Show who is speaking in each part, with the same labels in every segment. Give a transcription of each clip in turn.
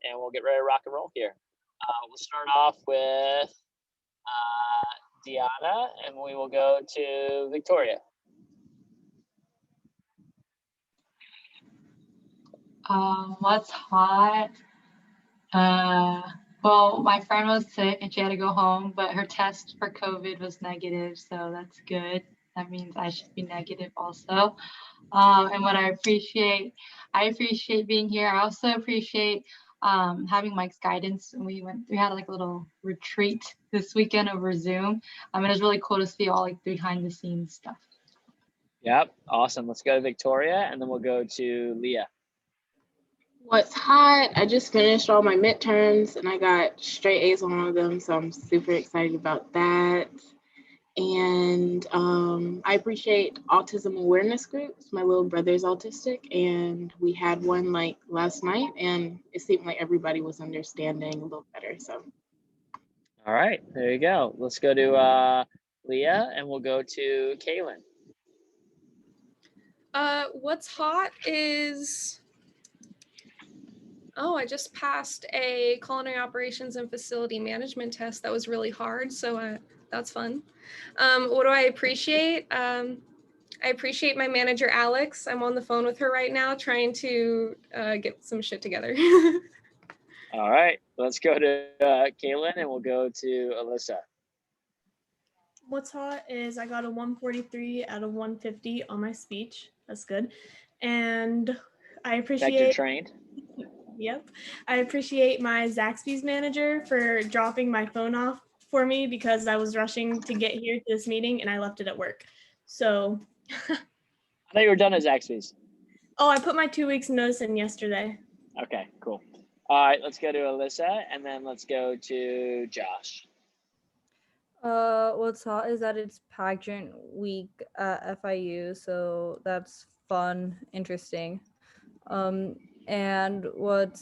Speaker 1: and we'll get ready to rock and roll here. We'll start off with Deanna, and we will go to Victoria.
Speaker 2: What's hot? Well, my friend was sick and she had to go home, but her test for COVID was negative, so that's good. That means I should be negative also. And what I appreciate being here. I also appreciate having Mike's guidance. And we had like a little retreat this weekend over Zoom. It was really cool to see all like behind the scenes stuff.
Speaker 1: Yep, awesome. Let's go to Victoria, and then we'll go to Leah.
Speaker 3: What's hot? I just finished all my midterms and I got straight A's on all of them, so I'm super excited about that. And I appreciate autism awareness groups. My little brother's autistic, and we had one like last night, and it seemed like everybody was understanding a little better. So,
Speaker 1: all right, there you go. Let's go to Leah, and we'll go to Kaylin.
Speaker 4: What's hot is, I just passed a culinary operations and facility management test that was really hard, so that's fun. What do I appreciate? I appreciate my manager, Alex. I'm on the phone with her right now trying to get some shit together.
Speaker 1: All right, let's go to Kaylin, and we'll go to Alyssa.
Speaker 5: What's hot is I got a 143 out of 150 on my speech. That's good. And I appreciate...
Speaker 1: You're trained.
Speaker 5: Yep. I appreciate my Zaxby's manager for dropping my phone off for me because I was rushing to get here to this meeting and I left it at work. So
Speaker 1: I thought you were done at Zaxby's.
Speaker 5: Oh, I put my 2 weeks notice in yesterday.
Speaker 1: Okay, cool. All right, let's go to Alyssa, and then let's go to Josh.
Speaker 6: What's hot is that it's pageant week at FIU, so that's fun, interesting. And what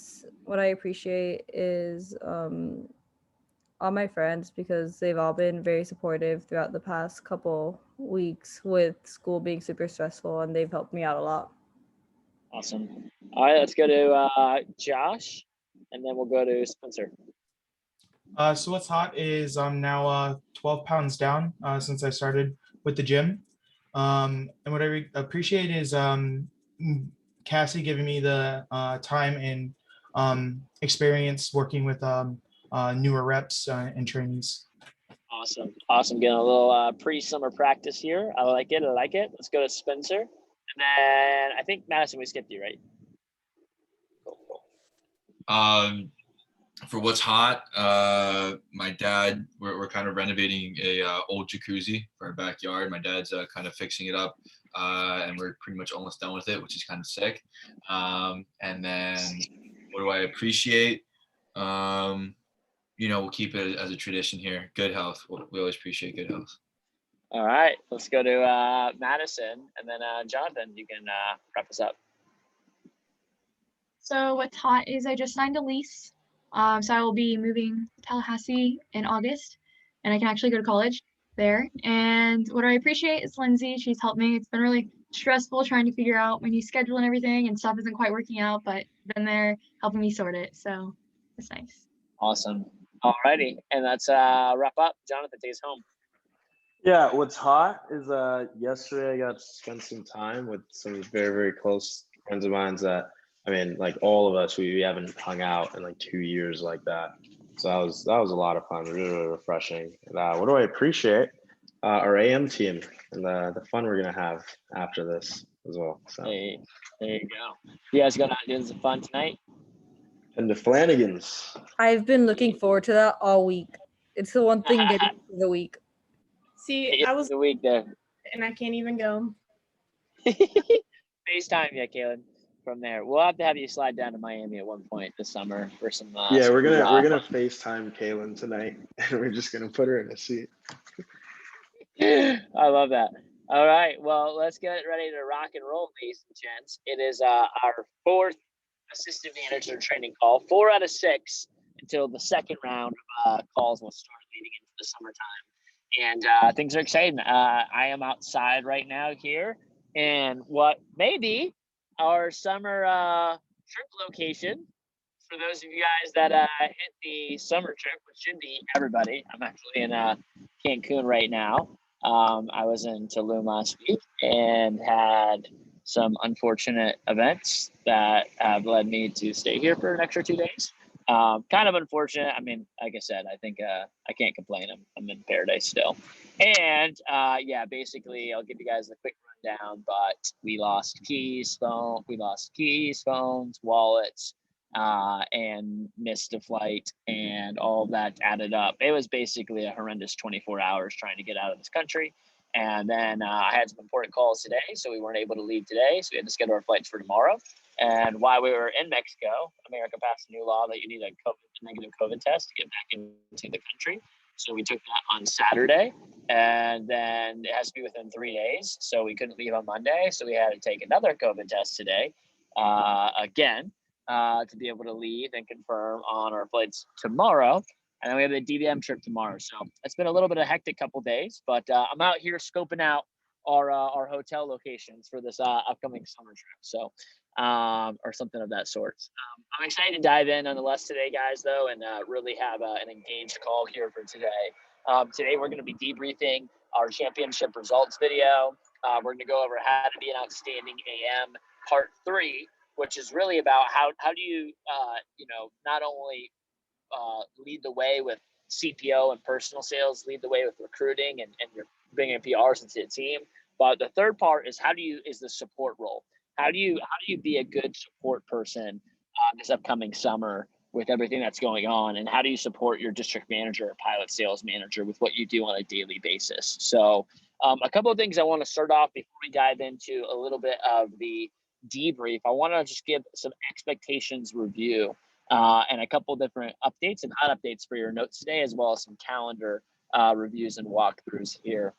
Speaker 6: I appreciate is all my friends, because they've all been very supportive throughout the past couple weeks with school being super stressful, and they've helped me out a lot.
Speaker 1: Awesome. All right, let's go to Josh, and then we'll go to Spencer.
Speaker 7: So what's hot is I'm now 12 pounds down since I started with the gym. And what I appreciate is Cassie giving me the time and experience working with newer reps and trainees.
Speaker 1: Awesome. Getting a little pre-summer practice here. I like it. Let's go to Spencer. And then I think Madison, we skipped you, right?
Speaker 8: Cool. For what's hot, my dad, we're kind of renovating a old jacuzzi for our backyard. My dad's kind of fixing it up, and we're pretty much almost done with it, which is kind of sick. And then what do I appreciate? We'll keep it as a tradition here. Good health. We always appreciate good health.
Speaker 1: All right, let's go to Madison, and then Jonathan, you can wrap us up.
Speaker 9: So what's hot is I just signed a lease. So I will be moving to Tallahassee in August, and I can actually go to college there. And what I appreciate is Lindsay. She's helped me. It's been really stressful trying to figure out my new schedule and everything, and stuff isn't quite working out, but been there helping me sort it. So it's nice.
Speaker 1: Awesome. All righty, and let's wrap up. Jonathan, take us home.
Speaker 10: Yeah, what's hot is yesterday I got to spend some time with some very, very close friends of mine that, like all of us, we haven't hung out in like 2 years like that. So that was a lot of fun, really, really refreshing. And, what do I appreciate? Our AM team and the fun we're gonna have after this as well. So
Speaker 1: hey, there you go. You guys going out doing some fun tonight?
Speaker 10: And the Flanagans.
Speaker 6: I've been looking forward to that all week. It's the one thing getting through the week.
Speaker 5: See, I was
Speaker 1: the week there,
Speaker 5: and I can't even go.
Speaker 1: FaceTime, yeah, Kaylin. From there, we'll have to have you slide down to Miami at one point this summer for some.
Speaker 10: We're gonna FaceTime Kaylin tonight, and we're just gonna put her in a seat.
Speaker 1: I love that. All right, well, let's get ready to rock and roll, ladies and gents. It is our fourth assistant manager training call, 4 out of 6 until the second round of calls will start leading into the summertime, and things are exciting. I am outside right now here, and what may be our summer shrimp location. for those of you guys that hit the summer trip, which should be everybody, I'm actually in Cancun right now. I was in Tulum last week and had some unfortunate events that have led me to stay here for an extra 2 days. Kind of unfortunate. I mean, like I said, I think I can't complain. I'm in paradise still. And yeah, basically, I'll give you guys a quick rundown. But we lost keys, phones, wallets, and missed a flight, and all of that added up. It was basically a horrendous 24 hours trying to get out of this country. And then I had some important calls today, so we weren't able to leave today. So we had to schedule our flights for tomorrow. And while we were in Mexico, America passed a new law that you need a negative COVID test to get back into the country. So we took that on Saturday, and then it has to be within 3 days. So we couldn't leave on Monday. So we had to take another COVID test today, again, to be able to leave and confirm on our flights tomorrow. And then we have the DVM trip tomorrow. So it's been a little bit of a hectic couple days, but I'm out here scoping out our hotel locations for this upcoming summer trip. So, or something of that sort. I'm excited to dive in nonetheless today, guys, though, and really have an engaged call here for today. Today, we're going to be debriefing our championship results video. We're going to go over how to be an outstanding AM part 3, which is really about how do you, not only lead the way with CPO and personal sales, lead the way with recruiting and you're bringing PRs into the team. But the third part is is the support role. How do you be a good support person this upcoming summer with everything that's going on, and how do you support your district manager or pilot sales manager with what you do on a daily basis? So a couple of things I want to start off before we dive into a little bit of the debrief. I want to just give some expectations review and a couple different updates and hot updates for your notes today, as well as some calendar reviews and walkthroughs here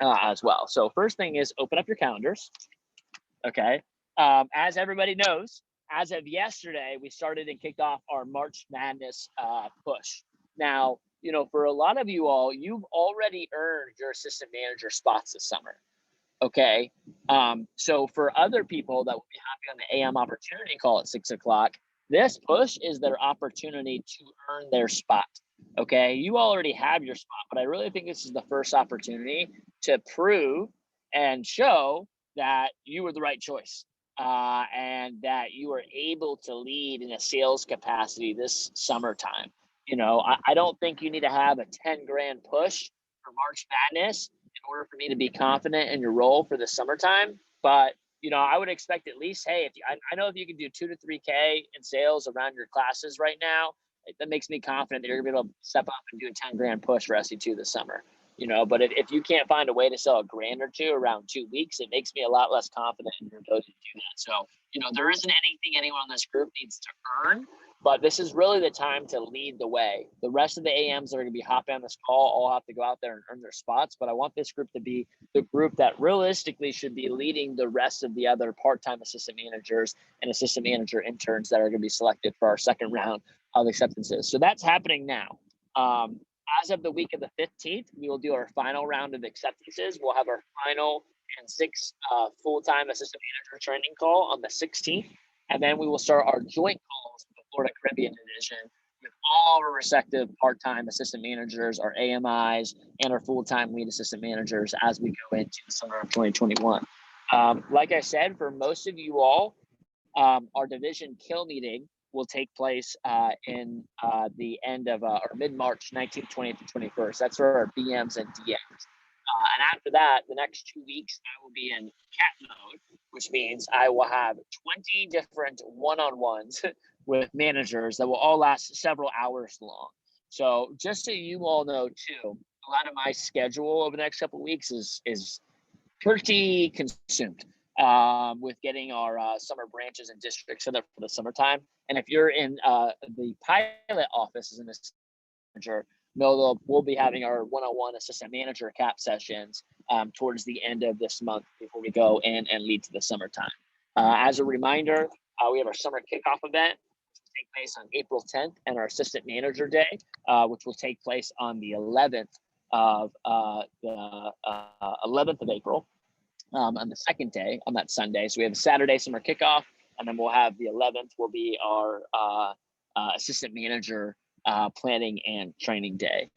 Speaker 1: as well. So first thing is open up your calendars. Okay. As everybody knows, as of yesterday, we started and kicked off our March Madness push. Now, for a lot of you all, you've already earned your assistant manager spots this summer. Okay. So for other people that will be happy on the AM opportunity call at 6 o'clock, this push is their opportunity to earn their spot. Okay. You already have your spot, but I really think this is the first opportunity to prove and show that you were the right choice and that you were able to lead in a sales capacity this summertime. I don't think you need to have a 10 grand push for March Madness in order for me to be confident in your role for the summertime. But, I would expect at least, hey, I know if you can do 2 to 3K in sales around your classes right now, that makes me confident that you're gonna be able to step up and do a 10 grand push for SC2 this summer. But if you can't find a way to sell a grand or two around 2 weeks, it makes me a lot less confident in your ability to do that. So, there isn't anything anyone on this group needs to earn, but this is really the time to lead the way. The rest of the AMs that are going to be hopping on this call all have to go out there and earn their spots, but I want this group to be the group that realistically should be leading the rest of the other part-time assistant managers and assistant manager interns that are going to be selected for our second round of acceptances. So that's happening now. As of the week of the 15th, we will do our final round of acceptances. We'll have our final and 6 full-time assistant manager training call on the 16th. And then we will start our joint calls with the Florida Caribbean division with all our respective part-time assistant managers, our AMIs, and our full-time lead assistant managers as we go into the summer of 2021. Like I said, for most of you all, our division kill meeting will take place in the end of or mid-March, 19th, 20th, and 21st. That's for our BMs and DMs. And after that, the next 2 weeks, I will be in cat mode, which means I will have 20 different one-on-ones with managers that will all last several hours long. So just so you all know too, a lot of my schedule over the next couple of weeks is pretty consumed with getting our summer branches and districts set up for the summertime. And if you're in the pilot office as an assistant manager, we'll be having our one-on-one assistant manager cap sessions towards the end of this month before we go in and lead to the summertime. As a reminder, we have our summer kickoff event, which will take place on April 10th, and our assistant manager day, which will take place on the 11th of April. On the second day, on that Sunday. So we have a Saturday summer kickoff, and then we'll have the 11th will be our assistant manager planning and training day.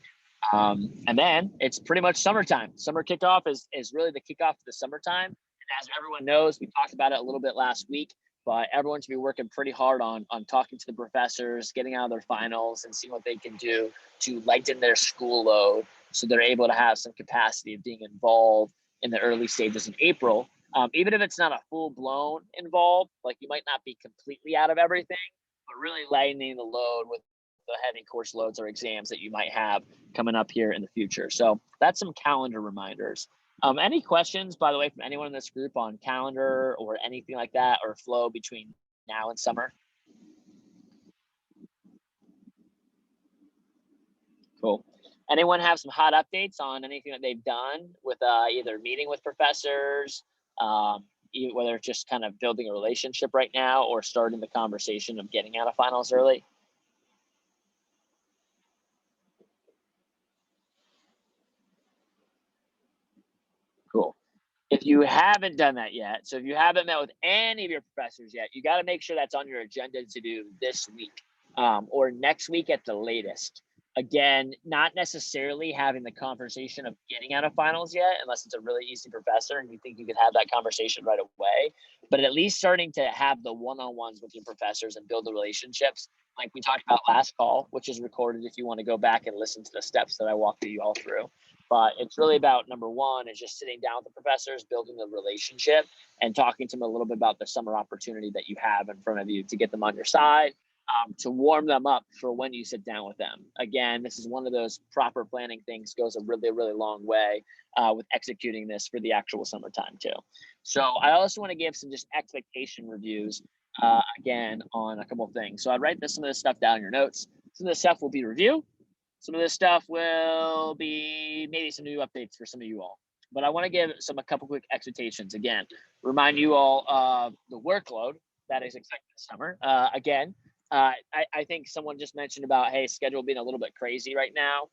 Speaker 1: And then it's pretty much summertime. Summer kickoff is really the kickoff of the summertime. And as everyone knows, we talked about it a little bit last week, but everyone should be working pretty hard on talking to the professors, getting out of their finals, and seeing what they can do to lighten their school load so they're able to have some capacity of being involved in the early stages in April. Even if it's not a full-blown involved, like you might not be completely out of everything, but really lightening the load with the heavy course loads or exams that you might have coming up here in the future. So that's some calendar reminders. Any questions, by the way, from anyone in this group on calendar or anything like that, or flow between now and summer? Cool. Anyone have some hot updates on anything that they've done with either meeting with professors, whether it's just kind of building a relationship right now or starting the conversation of getting out of finals early? Cool. If you haven't done that yet, so if you haven't met with any of your professors yet, you got to make sure that's on your agenda to do this week or next week at the latest. Again, not necessarily having the conversation of getting out of finals yet, unless it's a really easy professor and you think you could have that conversation right away, but at least starting to have the one-on-ones with your professors and build the relationships like we talked about last call, which is recorded if you want to go back and listen to the steps that I walked you all through. But it's really about, number one, is just sitting down with the professors, building the relationship, and talking to them a little bit about the summer opportunity that you have in front of you to get them on your side, to warm them up for when you sit down with them. Again, this is one of those proper planning things, goes a really, really long way with executing this for the actual summertime too. So I also want to give some just expectation reviews again on a couple of things. So I'd write some of this stuff down in your notes. Some of this stuff will be review. Some of this stuff will be maybe some new updates for some of you all. But I want to give a couple quick expectations. Again, remind you all of the workload that is expected this summer. Again, I think someone just mentioned about, hey, schedule being a little bit crazy right now.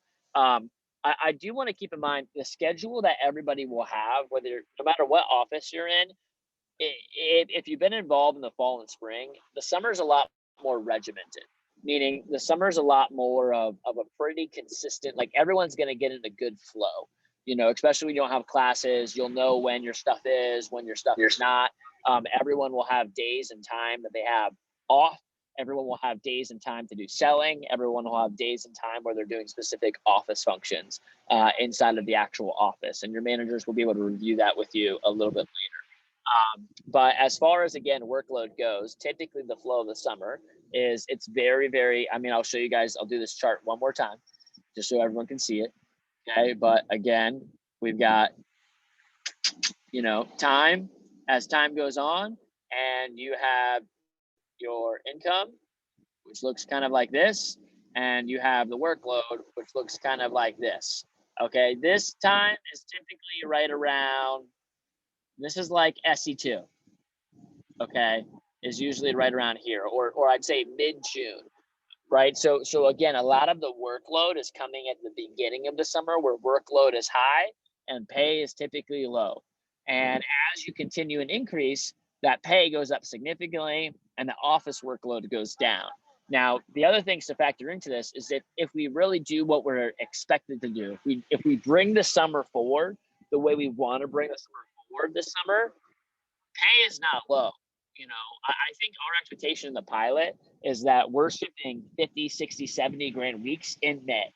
Speaker 1: I do want to keep in mind the schedule that everybody will have, no matter what office you're in. If you've been involved in the fall and spring, the summer is a lot more regimented. Meaning the summer is a lot more of a pretty consistent, like everyone's going to get in a good flow, especially when you don't have classes. You'll know when your stuff is, when your stuff is not. Everyone will have days and time that they have off. Everyone will have days and time to do selling. Everyone will have days and time where they're doing specific office functions inside of the actual office. And your managers will be able to review that with you a little bit later. But as far as, again, workload goes, typically the flow of the summer is it's very, very, I'll show you guys, I'll do this chart one more time just so everyone can see it. Okay. But again, we've got, time as time goes on, and you have your income, which looks kind of like this, and you have the workload, which looks kind of like this. Okay. This time is typically right around, this is like SE2. Okay. Is usually right around here, or I'd say mid-June, right? So again, a lot of the workload is coming at the beginning of the summer where workload is high and pay is typically low. And as you continue and increase, that pay goes up significantly and the office workload goes down. Now, the other things to factor into this is that if we really do what we're expected to do, if we bring the summer forward the way we want to bring the summer forward this summer, pay is not low. I think our expectation in the pilot is that we're shipping 50, 60, 70 grand weeks in May.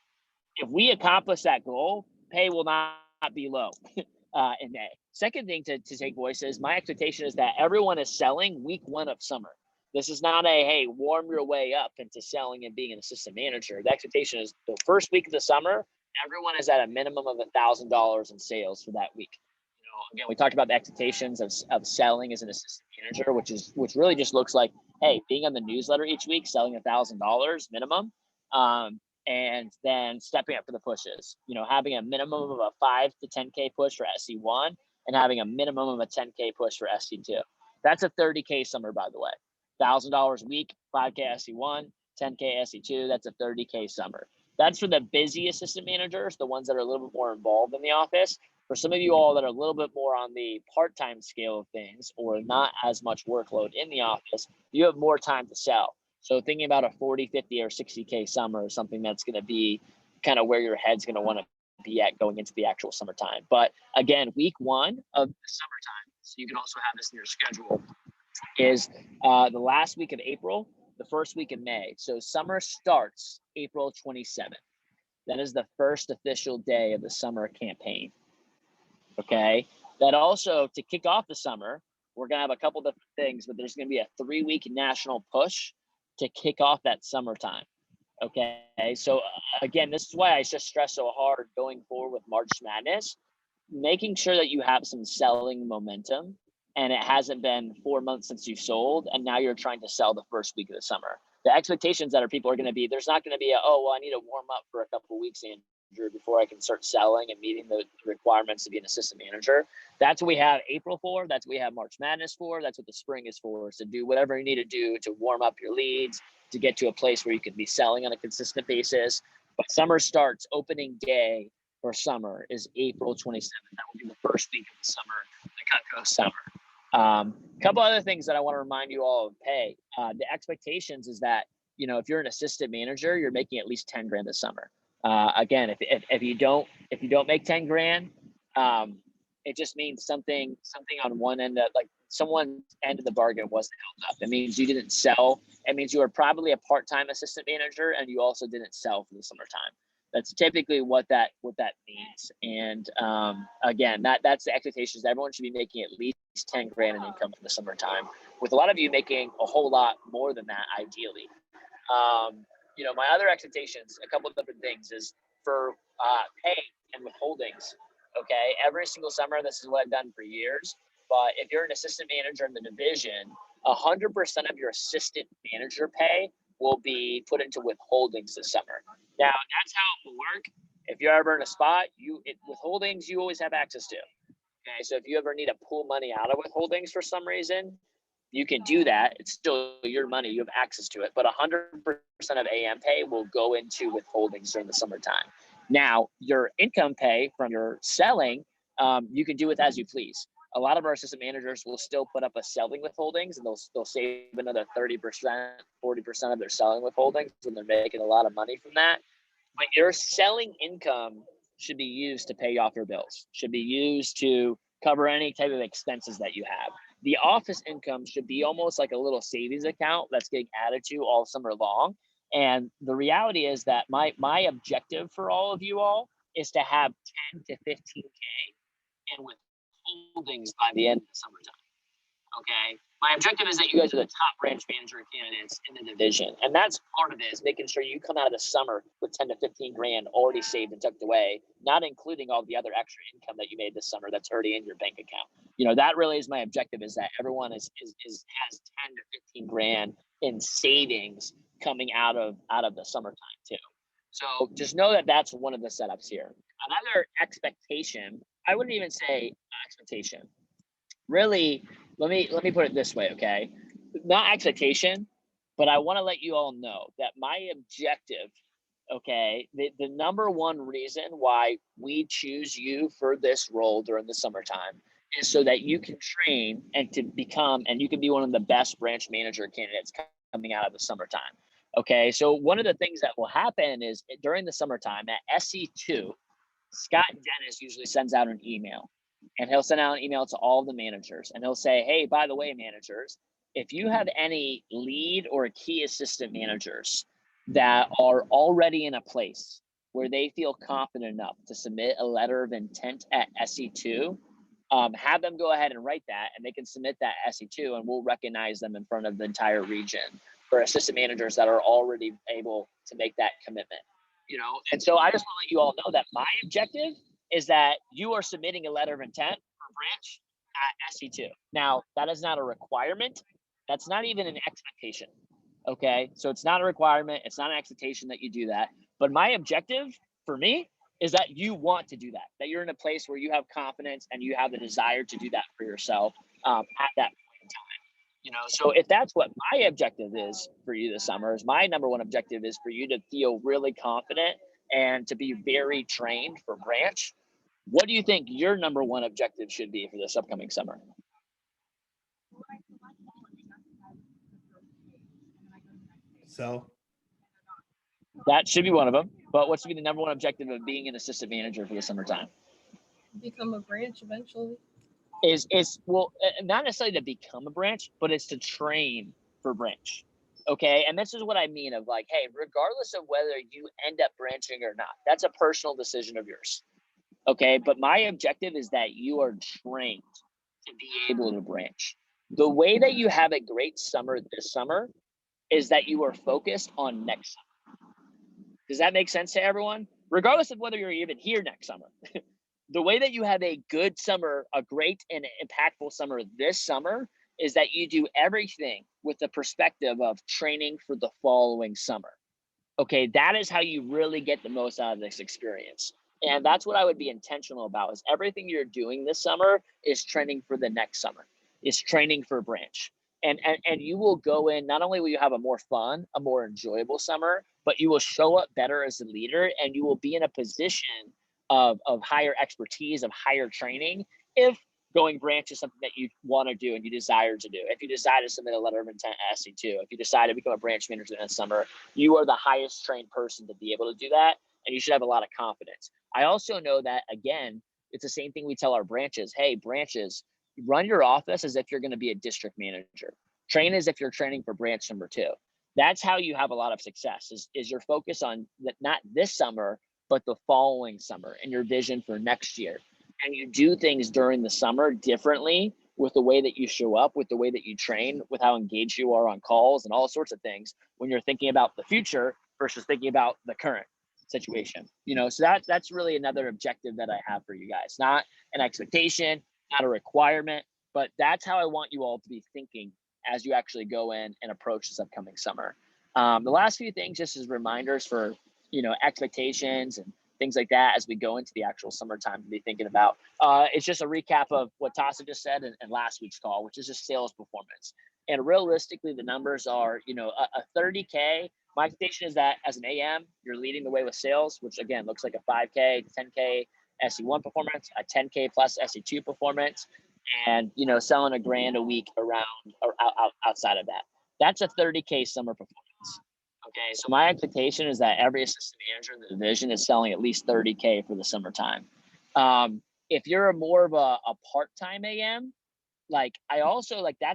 Speaker 1: If we accomplish that goal, pay will not be low in May. Second thing to take voice is my expectation is that everyone is selling week 1 of summer. This is not hey, warm your way up into selling and being an assistant manager. The expectation is the first week of the summer, everyone is at a minimum of $1,000 in sales for that week. Again, we talked about the expectations of selling as an assistant manager, which really just looks like, hey, being on the newsletter each week, selling $1,000 minimum, and then stepping up for the pushes. Having a minimum of a 5 to 10K push for SC1 and having a minimum of a 10K push for SC2. That's a 30K summer, by the way. $1,000 a week, 5K SC1, 10K SC2. That's a 30K summer. That's for the busy assistant managers, the ones that are a little bit more involved in the office. For some of you all that are a little bit more on the part-time scale of things or not as much workload in the office, you have more time to sell. So thinking about a 40, 50, or 60K summer is something that's going to be kind of where your head's going to want to be at going into the actual summertime. But again, week 1 of the summertime, so you can also have this in your schedule, is the last week of April, the first week of May. So summer starts April 27th. That is the first official day of the summer campaign. Okay. That also, to kick off the summer, we're going to have a couple different things, but there's going to be a 3-week national push to kick off that summertime. Okay. So again, this is why I just stress so hard going forward with March Madness, making sure that you have some selling momentum, and it hasn't been 4 months since you sold, and now you're trying to sell the first week of the summer. The expectations that people are going to be, there's not going to be a, oh, well, I need to warm up for a couple of weeks, Andrew, before I can start selling and meeting the requirements to be an assistant manager. That's what we have April for. That's what we have March Madness for. That's what the spring is for, is to do whatever you need to do to warm up your leads, to get to a place where you can be selling on a consistent basis. But summer starts, opening day for summer is April 27th. That will be the first week of the summer, the Kickoff summer. Couple other things that I want to remind you all of. Hey, the expectations is that, you know, if you're an assistant manager, you're making at least 10 grand this summer. Again, if you don't make 10 grand, it just means something on one end, that like someone's end of the bargain wasn't held up. It means you didn't sell. It means you were probably a part-time assistant manager and you also didn't sell for the summertime. That's typically what that means. And again, that's the expectations. Everyone should be making at least 10 grand in income for the summertime, with a lot of you making a whole lot more than that, ideally. You know, my other expectations, a couple of different things, is for pay and withholdings. Okay, every single summer, this is what I've done for years. But if you're an assistant manager in the division, 100% of your assistant manager pay will be put into withholdings this summer. Now, that's how it will work. If you're ever in a spot, withholdings you always have access to. Okay, so if you ever need to pull money out of withholdings for some reason, you can do that. It's still your money. You have access to it. But 100% of AM pay will go into withholdings during the summertime. Now, your income pay from your selling, you can do with as you please. A lot of our assistant managers will still put up a selling withholdings, and they'll save another 30%, 40% of their selling withholdings when they're making a lot of money from that. But your selling income should be used to pay off your bills, should be used to cover any type of expenses that you have. The office income should be almost like a little savings account that's getting added to all summer long. And the reality is that my objective for all of you all is to have 10 to 15K in withholdings by the end of the summertime. Okay. My objective is that you guys are the top branch manager candidates in the division. And that's part of it, is making sure you come out of the summer with 10 to 15 grand already saved and tucked away, not including all the other extra income that you made this summer that's already in your bank account. You know, that really is my objective, is that everyone has 10 to 15 grand in savings coming out of the summertime too. So just know that that's one of the setups here. Another expectation, I wouldn't even say expectation. Really, let me put it this way, okay? Not expectation, but I want to let you all know that my objective, okay, the number one reason why we choose you for this role during the summertime is so that you can train and you can be one of the best branch manager candidates coming out of the summertime. Okay, so one of the things that will happen is during the summertime at SC2, Scott Dennis usually sends out an email. And he'll send out an email to all the managers, and he'll say, hey, by the way, managers, if you have any lead or key assistant managers that are already in a place where they feel confident enough to submit a letter of intent at SC2, have them go ahead and write that, and they can submit that SC2, and we'll recognize them in front of the entire region for assistant managers that are already able to make that commitment. You know, and so I just want to let you all know that my objective is that you are submitting a letter of intent for branch at SC2. Now, that is not a requirement. That's not even an expectation. Okay, so it's not a requirement. It's not an expectation that you do that. But my objective for me is that you want to do that you're in a place where you have confidence and you have the desire to do that for yourself at that point in time. You know, so if that's what my objective is for you this summer, is my number one objective is for you to feel really confident and to be very trained for branch. What do you think your number one objective should be for this upcoming summer?
Speaker 11: So
Speaker 1: that should be one of them. But what's be the number one objective of being an assistant manager for the summertime?
Speaker 4: Become a branch eventually.
Speaker 1: Is well, not necessarily to become a branch, but it's to train for branch. Okay, and this is what I mean of like, hey, regardless of whether you end up branching or not, that's a personal decision of yours. Okay, but my objective is that you are trained to be able to branch. The way that you have a great summer this summer is that you are focused on next summer. Does that make sense to everyone? Regardless of whether you're even here next summer. The way that you have a good summer, a great and impactful summer this summer is that you do everything with the perspective of training for the following summer. Okay, that is how you really get the most out of this experience. And that's what I would be intentional about is everything you're doing this summer is training for the next summer, is training for branch. And you will go in, not only will you have a more fun, a more enjoyable summer, but you will show up better as a leader and you will be in a position of higher expertise, of higher training, if going branch is something that you want to do and you desire to do. If you decide to submit a letter of intent at SC2, if you decide to become a branch manager in the summer, you are the highest trained person to be able to do that, and you should have a lot of confidence. I also know that, again, it's the same thing we tell our branches. Hey, branches, run your office as if you're going to be a district manager. Train as if you're training for branch number 2. That's how you have a lot of success, is your focus on not this summer, but the following summer and your vision for next year. And you do things during the summer differently with the way that you show up, with the way that you train, with how engaged you are on calls and all sorts of things when you're thinking about the future versus thinking about the current situation. So that's really another objective that I have for you guys. Not an expectation, not a requirement, but that's how I want you all to be thinking as you actually go in and approach this upcoming summer. The last few things just as reminders for expectations and things like that as we go into the actual summertime to be thinking about. It's just a recap of what Tasa just said in last week's call, which is just sales performance. And realistically, the numbers are, a 30K. My expectation is that as an AM, you're leading the way with sales, which again looks like a 5K, 10K SE1 performance, a 10K plus SE2 performance, and selling $1,000 a week around or outside of that. That's a 30K summer performance. Okay, so my expectation is that every assistant manager in the division is selling at least 30K for the summertime. If you're more of a part-time AM, that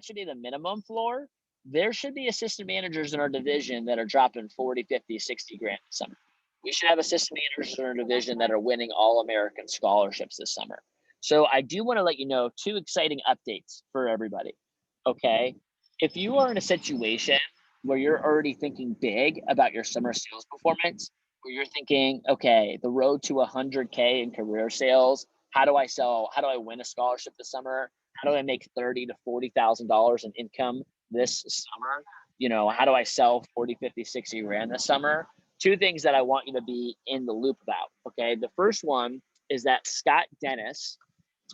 Speaker 1: should be the minimum floor. There should be assistant managers in our division that are dropping 40, 50, 60 grand this summer. We should have assistant managers in our division that are winning All-American scholarships this summer. So I do want to let you know 2 exciting updates for everybody. Okay, if you are in a situation where you're already thinking big about your summer sales performance, where you're thinking, okay, the road to 100K in career sales, how do I win a scholarship this summer? How do I make $30,000 to $40,000 in income this summer? How do I sell 40, 50, 60 grand this summer? 2 things that I want you to be in the loop about, okay? The first one is that Scott Dennis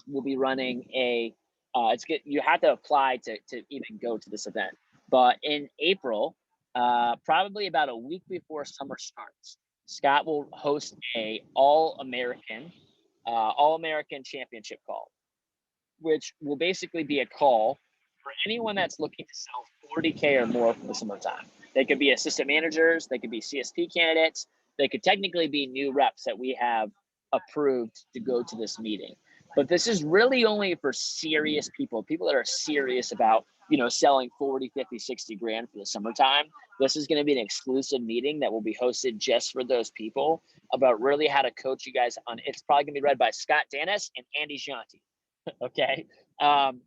Speaker 1: will be running you have to apply to even go to this event. But in April, probably about a week before summer starts, Scott will host a All-American championship call, which will basically be a call for anyone that's looking to sell 40K or more for the summertime. They could be assistant managers, they could be CSP candidates, they could technically be new reps that we have approved to go to this meeting. But this is really only for serious people that are serious about, selling 40, 50, 60 grand for the summertime. This is going to be an exclusive meeting that will be hosted just for those people about really how to coach you guys on. It's probably going to be read by Scott Dennis and Andy Gianti. Okay.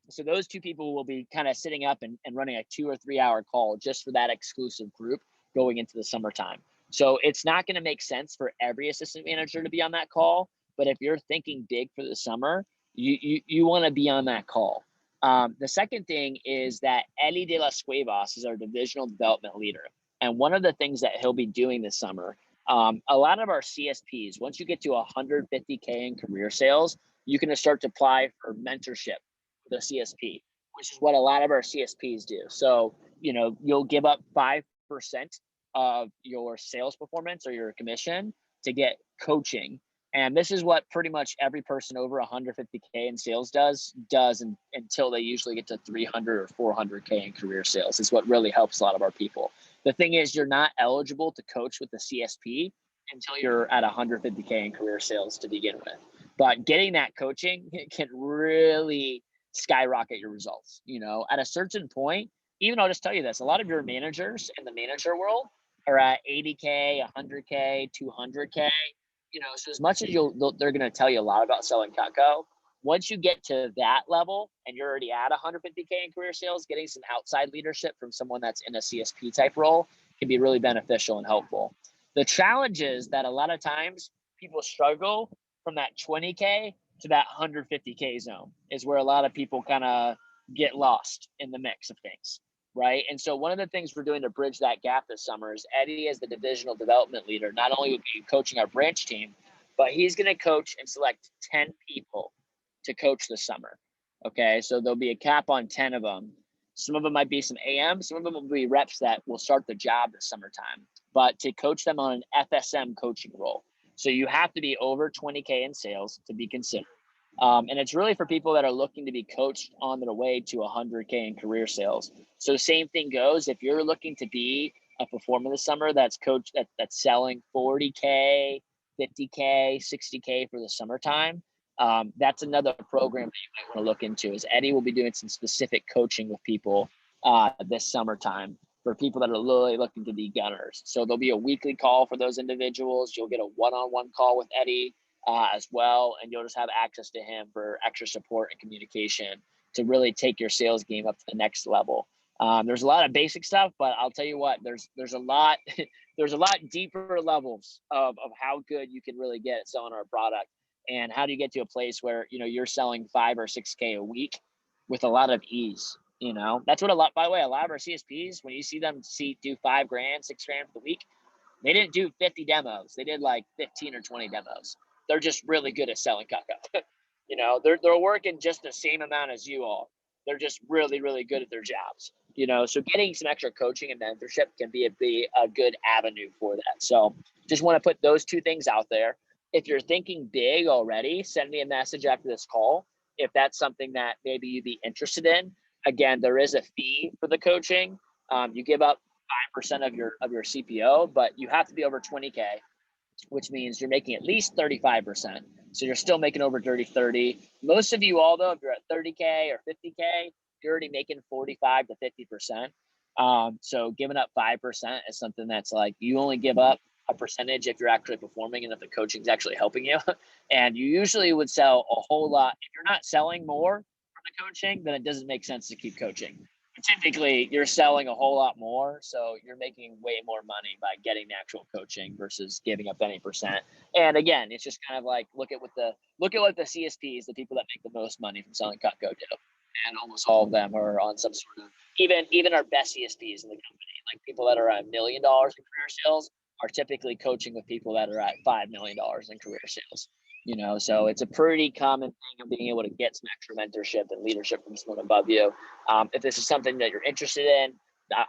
Speaker 1: So those 2 people will be kind of sitting up and running a 2 or 3 hour call just for that exclusive group going into the summertime. So it's not going to make sense for every assistant manager to be on that call. But if you're thinking big for the summer, you want to be on that call. The second thing is that Eli De La Suevas is our divisional development leader. And one of the things that he'll be doing this summer, a lot of our CSPs, once you get to 150K in career sales, you can start to apply for mentorship with a CSP, which is what a lot of our CSPs do. So, you'll give up 5% of your sales performance or your commission to get coaching. And this is what pretty much every person over 150K in sales does until they usually get to 300 or 400K in career sales. Is what really helps a lot of our people. The thing is, you're not eligible to coach with the CSP until you're at 150K in career sales to begin with. But getting that coaching can really skyrocket your results. You know, at a certain point, even I'll just tell you this, a lot of your managers in the manager world are at 80K, 100K, 200K. You know, so as much as they're going to tell you a lot about selling Cutco, once you get to that level and you're already at 150K in career sales, getting some outside leadership from someone that's in a CSP type role can be really beneficial and helpful. The challenge is that a lot of times people struggle from that 20K to that 150K zone is where a lot of people kind of get lost in the mix of things, right? And so one of the things we're doing to bridge that gap this summer is Eddie, as the divisional development leader, not only will be coaching our branch team, but he's going to coach and select 10 people to coach this summer. Okay, so there'll be a cap on 10 of them. Some of them might be some AM, some of them will be reps that will start the job this summertime, but to coach them on an FSM coaching role. So you have to be over 20K in sales to be considered. And it's really for people that are looking to be coached on their way to 100K in career sales. So same thing goes, if you're looking to be a performer this summer that's coached, that's selling 40K, 50K, 60K for the summertime, that's another program that you might want to look into. Is Eddie will be doing some specific coaching with people this summertime for people that are really looking to be gunners. So there'll be a weekly call for those individuals. You'll get a one-on-one call with Eddie as well, and you'll just have access to him for extra support and communication to really take your sales game up to the next level. There's a lot of basic stuff, but I'll tell you what, there's a lot there's a lot deeper levels of how good you can really get at selling our product. And how do you get to a place where, you know, you're selling 5 or 6K a week with a lot of ease? You know, that's what by the way, a lot of our CSPs, when you see them do $5 grand, $6 grand for the week, they didn't do 50 demos. They did like 15 or 20 demos. They're just really good at selling Cutco. You know, they're working just the same amount as you all. They're just really, really good at their jobs. You know, so getting some extra coaching and mentorship can be a good avenue for that. So just want to put those two things out there. If you're thinking big already, send me a message after this call if that's something that maybe you'd be interested in. Again, there is a fee for the coaching. You give up 5% of your CPO, but you have to be over 20K, which means you're making at least 35%. So you're still making over 30. Most of you all, though, if you're at 30K or 50K, you're already making 45 to 50%. So giving up 5% is something that's like you only give up a percentage if you're actually performing and if the coaching is actually helping you. And you usually would sell a whole lot. If you're not selling more from the coaching, then it doesn't make sense to keep coaching. But typically, you're selling a whole lot more, so you're making way more money by getting the actual coaching versus giving up any percent. And again, it's just kind of like look at what the CSPs, the people that make the most money from selling Cutco, do. And almost all of them are on some sort of even our best CSPs in the company, like people that are at $1 million in career sales, are typically coaching with people that are at $5 million in career sales. You know, so it's a pretty common thing of being able to get some extra mentorship and leadership from someone above you. If this is something that you're interested in,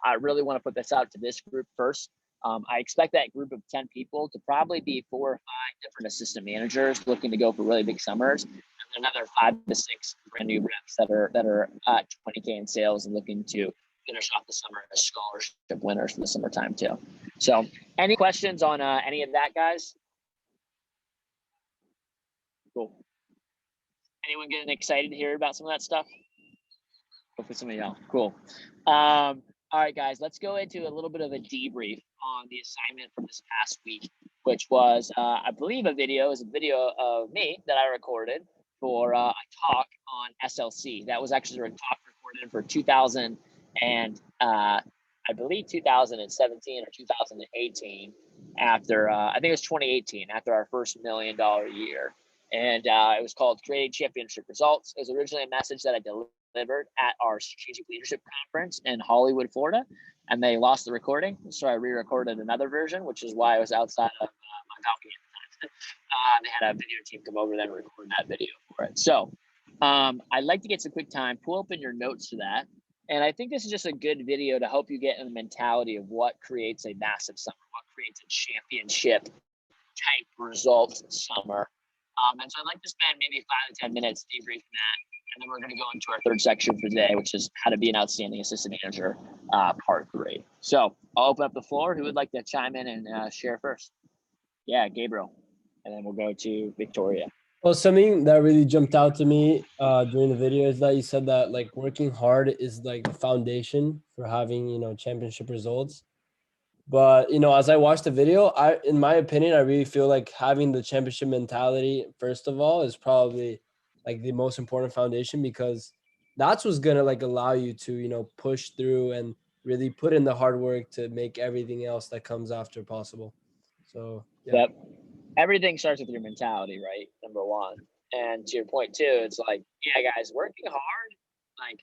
Speaker 1: I really want to put this out to this group first. I expect that group of 10 people to probably be 4 or 5 different assistant managers looking to go for really big summers, and another 5 to 6 brand new reps that are at 20K in sales and looking to finish off the summer as scholarship winners for the summertime too. So any questions on any of that, guys? Cool. Anyone getting excited to hear about some of that stuff? Hopefully some of y'all. Cool. All right, guys, let's go into a little bit of a debrief on the assignment from this past week, which was, I believe, a video of me that I recorded for a talk on SLC. That was actually a talk recorded for 2000 and I believe 2017 or 2018 after, I think it was 2018, after our first $1 million year. And it was called Creating Championship Results. It was originally a message that I delivered at our Strategic Leadership Conference in Hollywood, Florida. And they lost the recording. So I re-recorded another version, which is why I was outside of my balcony at the time. They had a video team come over there and record that video for it. So I'd like to get some quick time, pull open your notes to that. And I think this is just a good video to help you get in the mentality of what creates a massive summer, what creates a championship type result summer. And so I'd like to spend maybe 5 to 10 minutes debriefing that. And And then we're going to go into our third section for today, which is how to be an outstanding assistant manager, part 3. So I'll open up the floor. Who would like to chime in and share first? Yeah, Gabriel. And then we'll go to Victoria.
Speaker 11: Well, something that really jumped out to me during the video is that you said that like working hard is like the foundation for having, championship results. But, as I watched the video, in my opinion, I really feel like having the championship mentality, first of all, is probably like the most important foundation, because that's what's going to like allow you to, push through and really put in the hard work to make everything else that comes after possible. So, yeah.
Speaker 1: Yep. Everything starts with your mentality, right? Number one. And to your point too, it's like, yeah, guys, working hard, like,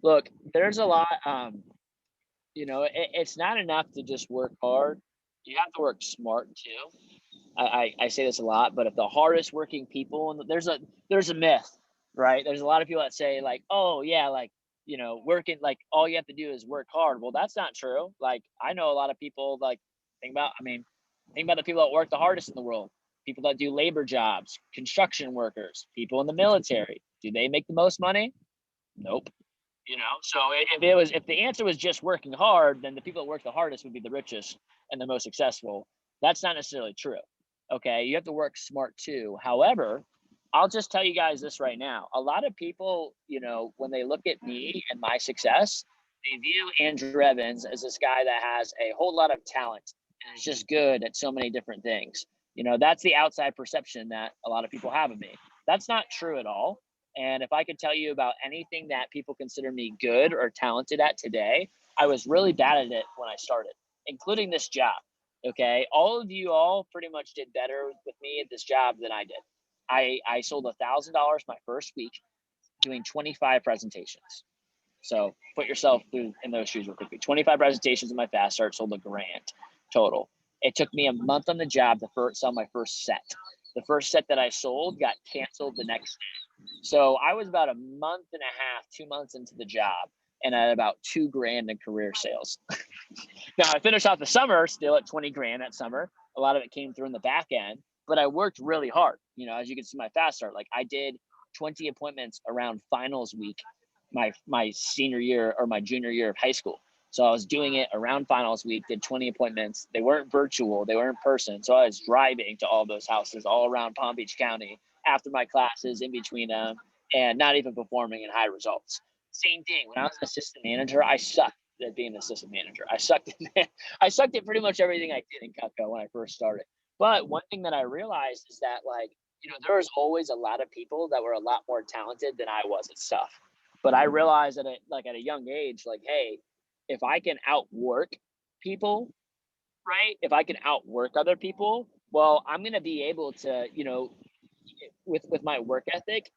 Speaker 1: look, there's a lot, it's not enough to just work hard. You have to work smart too. I say this a lot, but if the hardest working people, and there's a myth, right? There's a lot of people that say like, oh yeah, like, working, like all you have to do is work hard. Well, that's not true. Like, I know a lot of people, like, think about the people that work the hardest in the world, people that do labor jobs, construction workers, people in the military. Do they make the most money? Nope. So if the answer was just working hard, then the people that work the hardest would be the richest and the most successful. That's not necessarily true. Okay, you have to work smart too. However, I'll just tell you guys this right now. A lot of people, when they look at me and my success, they view Andrew Evans as this guy that has a whole lot of talent and is just good at so many different things. That's the outside perception that a lot of people have of me. That's not true at all. And if I could tell you about anything that people consider me good or talented at today, I was really bad at it when I started, including this job. Okay. All of you all pretty much did better with me at this job than I did. I sold $1,000 my first week doing 25 presentations. So put yourself in those shoes real quickly. 25 presentations in my fast start, sold $1,000 total. It took me a month on the job to sell my first set. The first set that I sold got canceled the next day. So I was about a month and a half, 2 months into the job, and at about $2,000 in career sales. Now I finished off the summer still at 20 grand that summer. A lot of it came through in the back end, but I worked really hard. As you can see my fast start, like I did 20 appointments around finals week, my senior year or my junior year of high school. So I was doing it around finals week, did 20 appointments. They weren't virtual, they were in person. So I was driving to all those houses all around Palm Beach County after my classes, in between them, and not even performing in high results. Same thing, when I was an assistant manager, I sucked at being an assistant manager. I sucked at pretty much everything I did in Cutco when I first started. But one thing that I realized is that, like, there was always a lot of people that were a lot more talented than I was at stuff. But I realized that at a young age, like, hey, if I can outwork people, right? If I can outwork other people, well, I'm going to be able to, with my work ethic,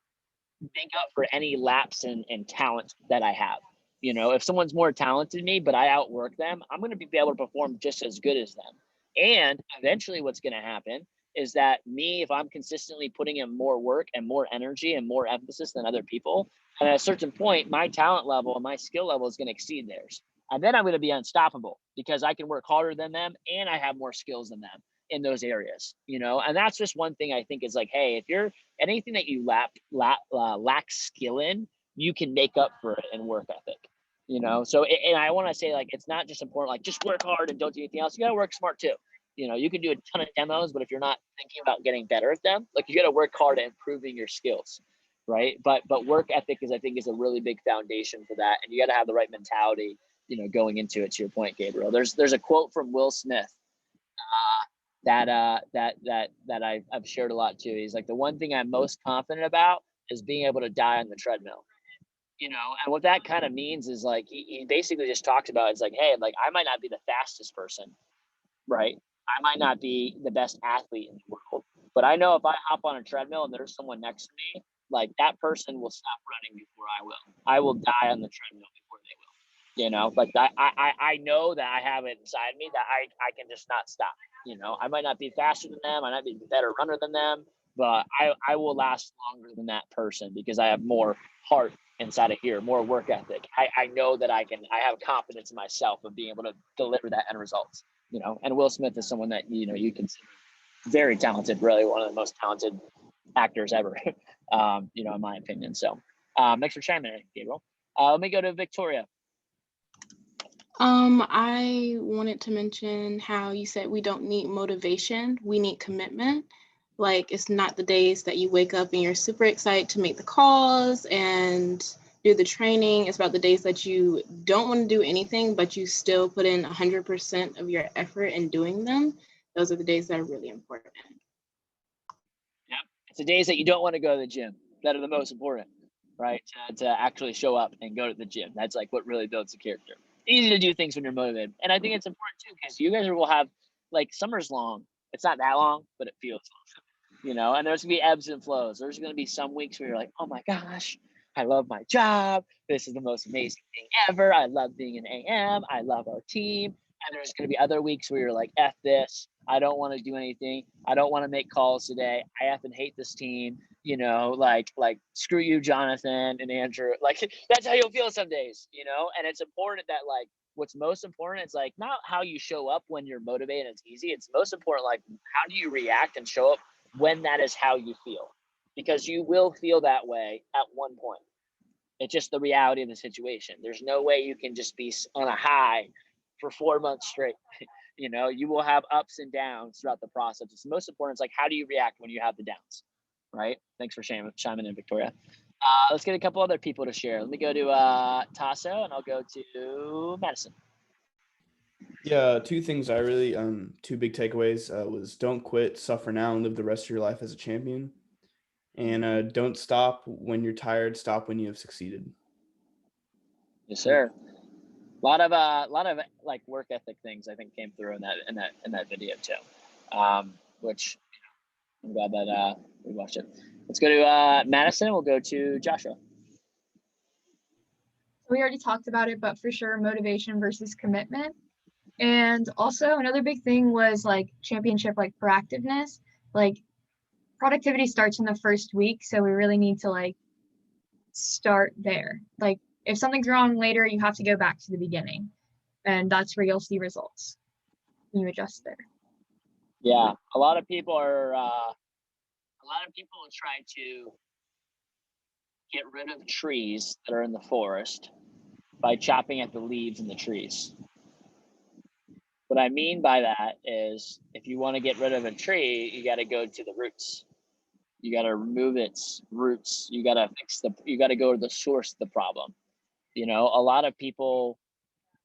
Speaker 1: make up for any lapse in talent that I have. If someone's more talented than me, but I outwork them, I'm going to be able to perform just as good as them. And eventually what's going to happen is that if I'm consistently putting in more work and more energy and more emphasis than other people, and at a certain point, my talent level and my skill level is going to exceed theirs. And then I'm going to be unstoppable because I can work harder than them and I have more skills than them in those areas, and that's just one thing I think is like, hey, if you're anything that you lack skill in, you can make up for it in work ethic, So, and I want to say, like, it's not just important, like, just work hard and don't do anything else. You got to work smart too. You can do a ton of demos, but if you're not thinking about getting better at them, like, you got to work hard at improving your skills, right? But work ethic is a really big foundation for that, and you got to have the right mentality, going into it. To your point, Gabriel, there's a quote from Will Smith that I've shared a lot too. He's like, the one thing I'm most confident about is being able to die on the treadmill. And what that kind of means is, like, he basically just talks about, it's like, hey, like, I might not be the fastest person, right? I might not be the best athlete in the world, but I know if I hop on a treadmill and there's someone next to me, like, that person will stop running before I will. I will die on the treadmill before they will. But I know that I have it inside me that I can just not stop. I might not be faster than them, I might be a better runner than them, but I will last longer than that person because I have more heart inside of here, more work ethic. I know that I have confidence in myself of being able to deliver that end result. And Will Smith is someone that, you consider very talented, really one of the most talented actors ever, in my opinion. So Thanks for chiming in, Gabriel. Let me go to Victoria.
Speaker 3: I wanted to mention how you said we don't need motivation, we need commitment. Like, it's not the days that you wake up and you're super excited to make the calls and do the training. It's about the days that you don't want to do anything, but you still put in 100% of your effort in doing them. Those are the days that are really important.
Speaker 1: Yeah, it's the days that you don't want to go to the gym that are the most important, right? To actually show up and go to the gym. That's like what really builds the character. Easy to do things when you're motivated. And I think it's important too, because you guys will have, like, summer's long. It's not that long, but it feels long. And there's gonna be ebbs and flows. There's gonna be some weeks where you're like, oh my gosh, I love my job. This is the most amazing thing ever. I love being an AM. I love our team. And there's gonna be other weeks where you're like, F this. I don't want to do anything. I don't want to make calls today. I effing hate this team. Like screw you, Jonathan and Andrew. Like, that's how you'll feel some days, and it's important that, like, what's most important is, like, not how you show up when you're motivated and it's easy. It's most important, like, how do you react and show up when that is how you feel, because you will feel that way at one point. It's just the reality of the situation. There's no way you can just be on a high for 4 months straight. You will have ups and downs throughout the process. It's most important. It's like, how do you react when you have the downs, right? Thanks for chiming in, Victoria. Let's get a couple other people to share. Let me go to Tasso, and I'll go to Madison.
Speaker 12: Yeah, two things I really, two big takeaways was don't quit, suffer now, and live the rest of your life as a champion. And don't stop when you're tired, stop when you have succeeded.
Speaker 1: Yes, sir. A lot of like work ethic things I think came through in that video too, which I'm glad that we watched it. Let's go to Madison. We'll go to Joshua.
Speaker 9: We already talked about it, but for sure, motivation versus commitment. And also another big thing was, like, championship, like, proactiveness. Like, productivity starts in the first week, so we really need to, like, start there. Like, if something's wrong later, you have to go back to the beginning, and that's where you'll see results. You adjust there.
Speaker 1: Yeah, a lot of people try to get rid of trees that are in the forest by chopping at the leaves in the trees. What I mean by that is, if you want to get rid of a tree, you got to go to the roots. You got to remove its roots. You got to go to the source of the problem. A lot of people,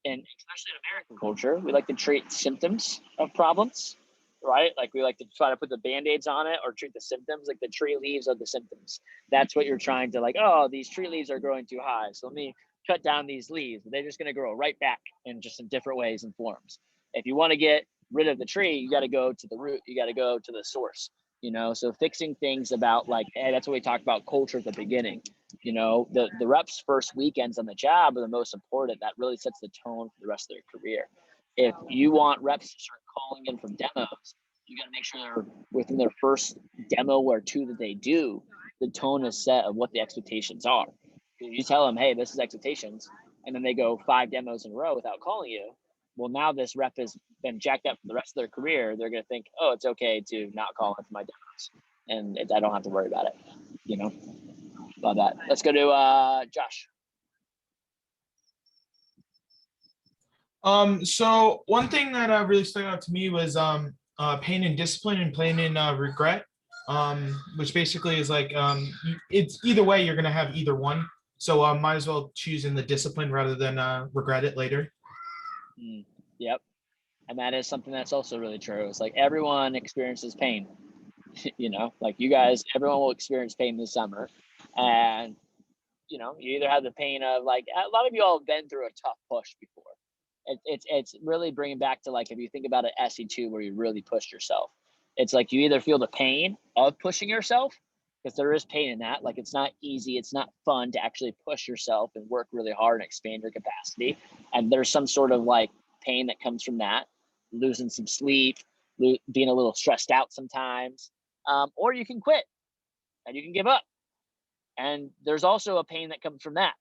Speaker 1: and especially in American culture, we like to treat symptoms of problems, right? Like, we like to try to put the Band-Aids on it or treat the symptoms. Like, the tree leaves are the symptoms. That's what you're trying to, like, oh, these tree leaves are growing too high, so let me cut down these leaves. They're just going to grow right back in just in different ways and forms. If you want to get rid of the tree, you got to go to the root. You got to go to the source, so fixing things about, like, hey, that's what we talked about culture at the beginning. The reps' first weekends on the job are the most important. That really sets the tone for the rest of their career. If you want reps to start calling in from demos, you got to make sure they're within their first demo or two that they do, the tone is set of what the expectations are. If you tell them, hey, this is expectations, and then they go 5 demos in a row without calling you, well, now this rep has been jacked up for the rest of their career. They're going to think, oh, it's okay to not call in for my demos, and I don't have to worry about it. Love that. Let's go to Josh.
Speaker 7: So one thing that really stuck out to me was pain and discipline and pain and regret, which basically is like, it's either way, you're gonna have either one. So might as well choose in the discipline rather than regret it later.
Speaker 1: Yep. And that is something that's also really true. It's like, everyone experiences pain, like you guys, everyone will experience pain this summer. And, you either have the pain of, like, a lot of you all have been through a tough push before. It's really bringing back to, like, if you think about an SE2 where you really pushed yourself, it's like you either feel the pain of pushing yourself, because there is pain in that. Like, it's not easy. It's not fun to actually push yourself and work really hard and expand your capacity. And there's some sort of, like, pain that comes from that, losing some sleep, being a little stressed out sometimes. Or you can quit and you can give up. And there's also a pain that comes from that.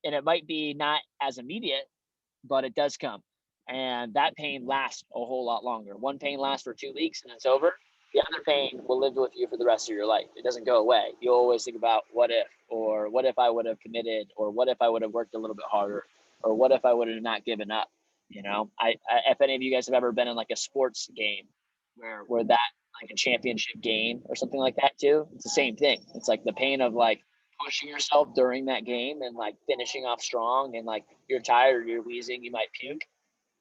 Speaker 1: And it might be not as immediate, but it does come. And that pain lasts a whole lot longer. One pain lasts for 2 weeks and it's over. the other pain will live with you for the rest of your life. It doesn't go away. You always think about what if, or what if I would have committed, or what if I would have worked a little bit harder, or what if I would have not given up. You know, I if any of you guys have ever been in like a sports game where that like a championship game or something like that too, it's the same thing. It's like the pain of like pushing yourself during that game and like finishing off strong, and like you're tired, you're wheezing, you might puke,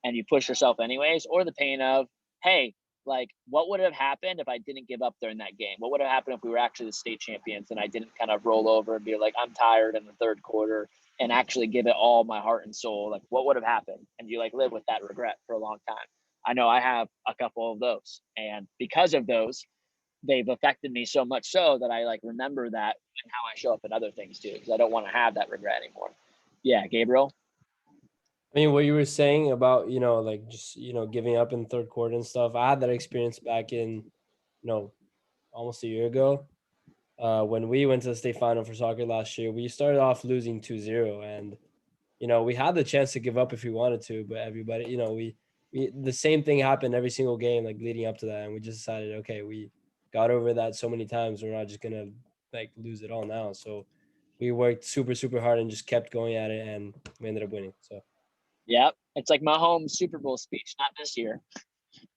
Speaker 1: and you push yourself anyways, or the pain of, hey, like what would have happened if I didn't give up during that game? What would have happened if we were actually the state champions and I didn't kind of roll over and be like, I'm tired in the third quarter, and actually give it all my heart and soul? Like what would have happened? And you like live with that regret for a long time. I know I have a couple of those, and because of those, they've affected me so much so that I like remember that and how I show up in other things too, because I don't want to have that regret anymore. Yeah, Gabriel.
Speaker 11: I mean, what you were saying about, like just, giving up in the third quarter and stuff. I had that experience back in, almost a year ago. When we went to the state final for soccer last year, we started off losing 2-0, and, we had the chance to give up if we wanted to, but everybody, we the same thing happened every single game, like leading up to that. And we just decided, okay, we got over that so many times. We're not just going to like lose it all now. So we worked super, super hard and just kept going at it, and we ended up winning. So.
Speaker 1: Yep. It's like Mahomes' Super Bowl speech, not this year,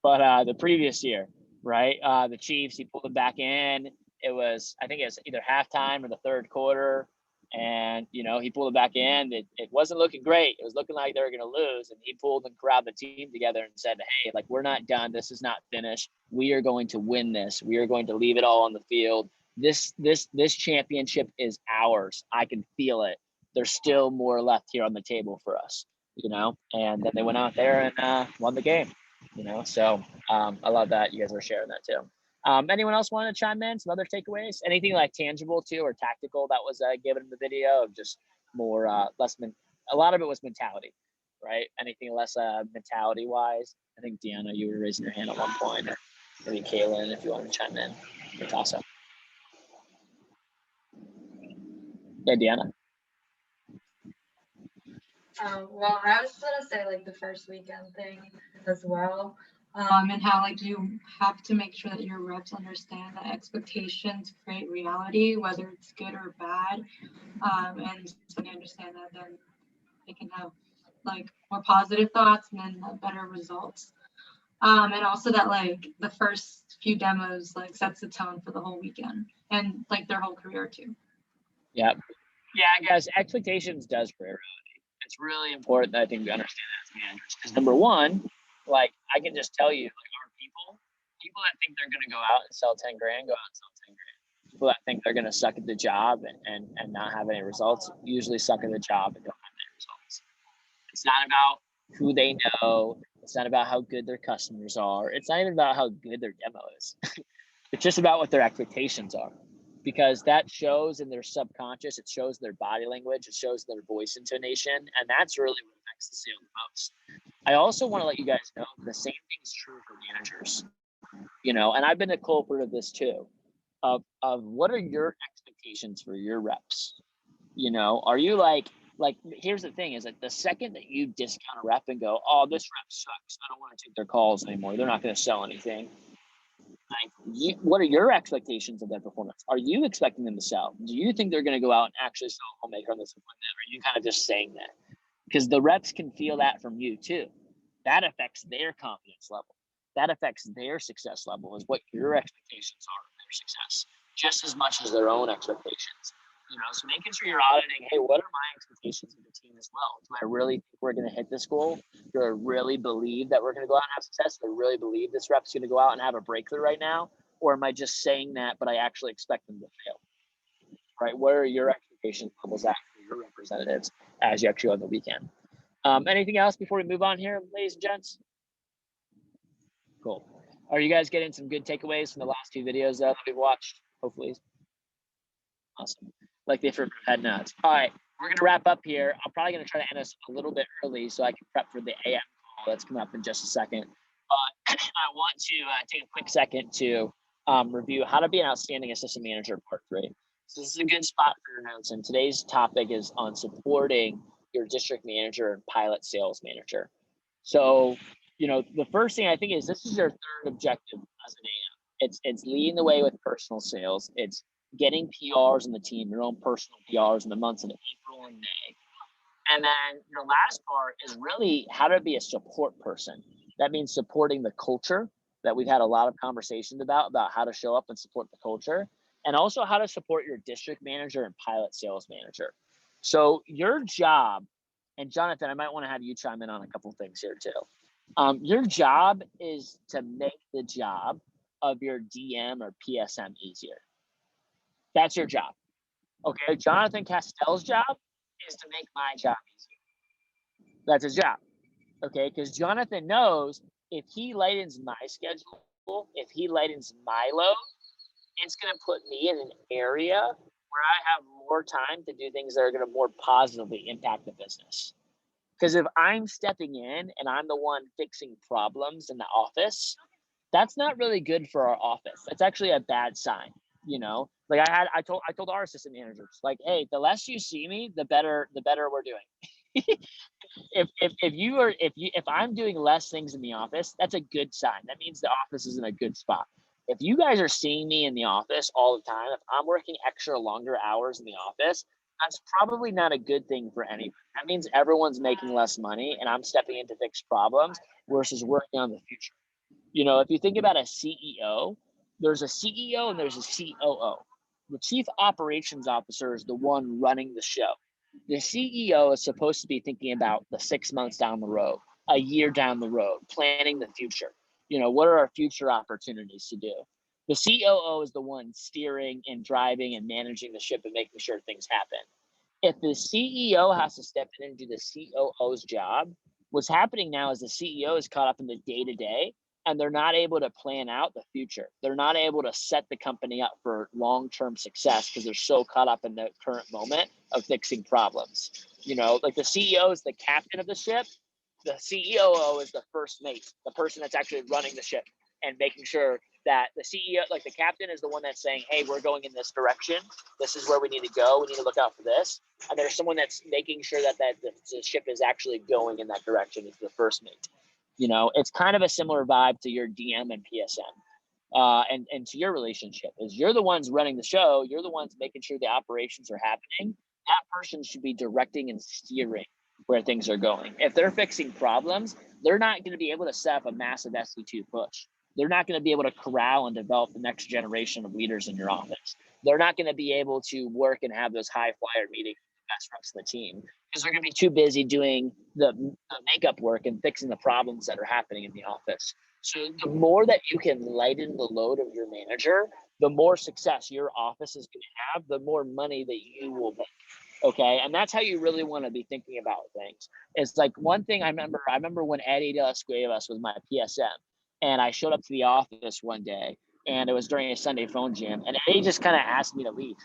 Speaker 1: but the previous year, right? The Chiefs, he pulled them back in. I think it was either halftime or the third quarter. And, he pulled it back in. It wasn't looking great. It was looking like they were going to lose. And he pulled and corralled the team together and said, hey, like, we're not done. This is not finished. We are going to win this. We are going to leave it all on the field. This championship is ours. I can feel it. There's still more left here on the table for us, and then they went out there and won the game, So I love that you guys are sharing that too. Anyone else want to chime in? Some other takeaways? Anything like tangible too or tactical that was given in the video, of just more less a lot of it was mentality, right? Anything less mentality wise? I think Deanna, you were raising your hand at one point, or maybe Kaylin, if you want to chime in. It's awesome. Yeah, Deanna.
Speaker 2: Well, I was gonna say like the first weekend thing as well. And how like you have to make sure that your reps understand that expectations create reality, whether it's good or bad. And so when they understand that, then they can have like more positive thoughts and then better results. And also that like the first few demos like sets the tone for the whole weekend and like their whole career too.
Speaker 1: Yeah, guys, expectations does create reality. It's really important that I think we understand that as managers, because number one, like I can just tell you, like our people that think they're going to go out and sell 10 grand, go out and sell 10 grand. People that think they're going to suck at the job and not have any results usually suck at the job and don't have any results. It's not about who they know. It's not about how good their customers are. It's not even about how good their demo is. It's just about what their expectations are, because that shows in their subconscious. It shows their body language. It shows their voice intonation. And that's really what affects the sale the most. I also want to let you guys know the same thing is true for managers, and I've been a culprit of this too, of what are your expectations for your reps? Are you like, here's the thing is that the second that you discount a rep and go, oh, this rep sucks, I don't want to take their calls anymore, they're not going to sell anything. Like, what are your expectations of their performance? Are you expecting them to sell? Do you think they're going to go out and actually sell a homemaker on this appointment? Or are you kind of just saying that? Because the reps can feel that from you too. That affects their confidence level. That affects their success level, is what your expectations are of their success, just as much as their own expectations. So making sure you're auditing, hey, what are my expectations of the team as well? Do I really think we're going to hit this goal? Do I really believe that we're going to go out and have success? Do I really believe this rep's going to go out and have a breakthrough right now? Or am I just saying that, but I actually expect them to fail? Right? What are your expectation levels at for your representatives as you actually go on the weekend? Anything else before we move on here, ladies and gents? Cool. Are you guys getting some good takeaways from the last two videos that we've watched? Hopefully. Awesome. Like the head nods. All right, we're going to wrap up here. I'm probably going to try to end us a little bit early so I can prep for the AM call that's coming up in just a second. But I want to take a quick second to review how to be an outstanding assistant manager, part 3. So this is a good spot for your notes. And today's topic is on supporting your district manager and pilot sales manager. So, the first thing I think is this is your third objective as an AM. It's leading the way with personal sales. It's getting PRs in the team, your own personal PRs in the months of April and May. And then the last part is really how to be a support person. That means supporting the culture that we've had a lot of conversations about how to show up and support the culture, and also how to support your district manager and pilot sales manager. So your job, and Jonathan, I might want to have you chime in on a couple of things here too. Your job is to make the job of your DM or PSM easier. That's your job. Okay, Jonathan Castell's job is to make my job easier. That's his job. Okay, because Jonathan knows if he lightens my schedule, if he lightens my load, it's going to put me in an area where I have more time to do things that are going to more positively impact the business. Because if I'm stepping in and I'm the one fixing problems in the office, that's not really good for our office. That's actually a bad sign. You know, like I told our assistant managers, like, hey, the less you see me, the better we're doing. If I'm doing less things in the office, that's a good sign. That means the office is in a good spot. If you guys are seeing me in the office all the time, if I'm working extra longer hours in the office, that's probably not a good thing for anybody. That means everyone's making less money and I'm stepping in to fix problems versus working on the future. You know, if you think about a CEO, there's a CEO and there's a COO. The chief operations officer is the one running the show. The CEO is supposed to be thinking about the 6 months down the road, a year down the road, planning the future. You know, what are our future opportunities to do? The COO is the one steering and driving and managing the ship and making sure things happen. If the CEO has to step in and do the COO's job, what's happening now is the CEO is caught up in the day-to-day and they're not able to plan out the future. They're not able to set the company up for long-term success because they're so caught up in the current moment of fixing problems. You know, like the CEO is the captain of the ship. The COO is the first mate, the person that's actually running the ship and making sure that the CEO, like the captain, is the one that's saying, hey, we're going in this direction. This is where we need to go. We need to look out for this. And there's someone that's making sure that the ship is actually going in that direction. Is the first mate. You know, it's kind of a similar vibe to your DM and PSM. And to your relationship is you're the ones running the show. You're the ones making sure the operations are happening. That person should be directing and steering where things are going. If they're fixing problems, they're not going to be able to set up a massive SC2 push. They're not going to be able to corral and develop the next generation of leaders in your office. They're not going to be able to work and have those high flyer meetings with the best reps of the team because they're going to be too busy doing the makeup work and fixing the problems that are happening in the office. So the more that you can lighten the load of your manager, the more success your office is going to have, the more money that you will make. Okay. And that's how you really want to be thinking about things. It's like one thing I remember when Eli De La Suevas was my PSM and I showed up to the office one day and it was during a Sunday phone jam and he just kind of asked me to leave.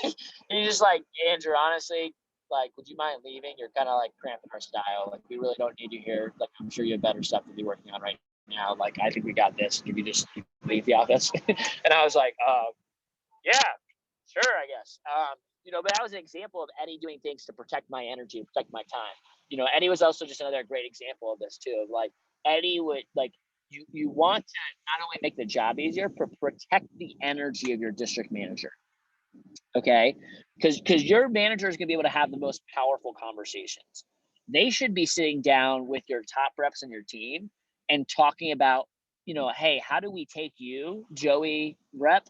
Speaker 1: And he's just like, Andrew, honestly, like, would you mind leaving? You're kind of like cramping our style. Like, we really don't need you here. Like, I'm sure you have better stuff to be working on right now. Like, I think we got this. Could you just leave the office? And I was like, yeah, sure, I guess. You know, but that was an example of Eddie doing things to protect my energy, and protect my time. You know, Eddie was also just another great example of this too. Of like Eddie would like you want to not only make the job easier, but protect the energy of your district manager. Okay, because your manager is going to be able to have the most powerful conversations. They should be sitting down with your top reps in your team and talking about, you know, hey, how do we take you, Johnny Rep,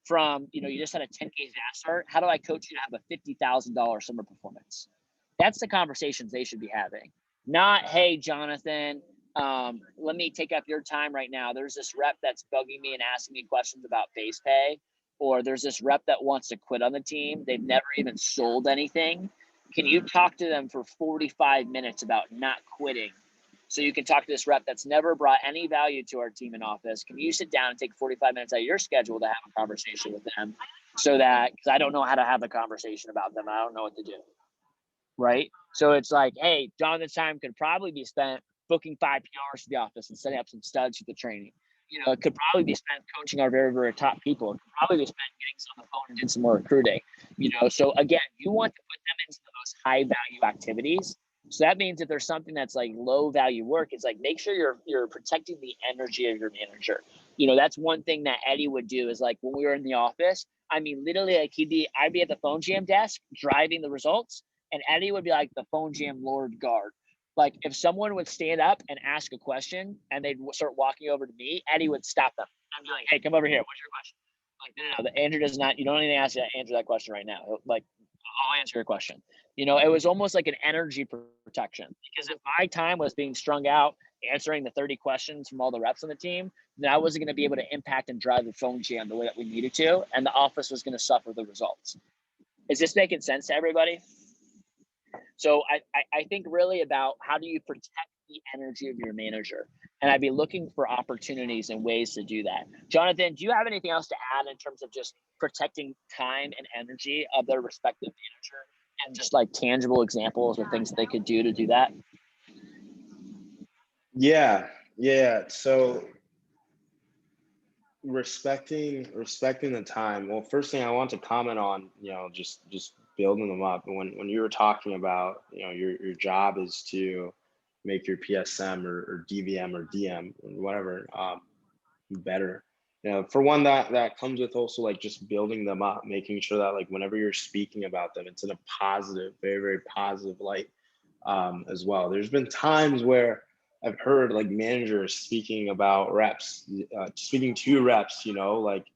Speaker 1: from, you know, you just had a 10K fast start. How do I coach you to have a $50,000 summer performance? That's the conversations they should be having. Not, hey, Jonathan, let me take up your time right now. There's this rep that's bugging me and asking me questions about base pay, or there's this rep that wants to quit on the team. They've never even sold anything. Can you talk to them for 45 minutes about not quitting? So you can talk to this rep that's never brought any value to our team in office. Can you sit down and take 45 minutes out of your schedule to have a conversation with them so that, because I don't know how to have a conversation about them. I don't know what to do. Right. So it's like, hey, Jonathan's time could probably be spent booking 5 PRs for the office and setting up some studs for the training. You know, it could probably be spent coaching our very, very top people. It could probably be spent getting some on the phone and doing some more recruiting. You know, so again, you want to put them into the most high value activities. So that means if there's something that's like low value work, it's like make sure you're protecting the energy of your manager. You know, that's one thing that Eddie would do is like when we were in the office, I mean, literally like I'd be at the phone jam desk driving the results, and Eddie would be like the phone jam Lord guard. Like if someone would stand up and ask a question and they'd start walking over to me, Eddie would stop them. I'd be like, hey, come over here. What's your question? Like, no, Andrew does not, you don't even ask answer that question right now. Like, I'll answer your question. You know, it was almost like an energy protection, because if my time was being strung out answering the 30 questions from all the reps on the team, then I wasn't going to be able to impact and drive the phone jam the way that we needed to, and the office was going to suffer the results. Is this making sense to everybody? So I think really about how do you protect the energy of your manager, and I'd be looking for opportunities and ways to do that. Jonathan, do you have anything else to add in terms of just protecting time and energy of their respective manager, and just like tangible examples of things that they could do to do that?
Speaker 10: Yeah. So respecting the time. Well, first thing I want to comment on, you know, just building them up. When you were talking about, you know, your job is to make your PSM or DVM or DM or whatever better. You know, for one, that comes with also like just building them up, making sure that like whenever you're speaking about them, it's in a positive, very, very positive light as well. There's been times where I've heard like managers speaking about reps, speaking to reps, you know, like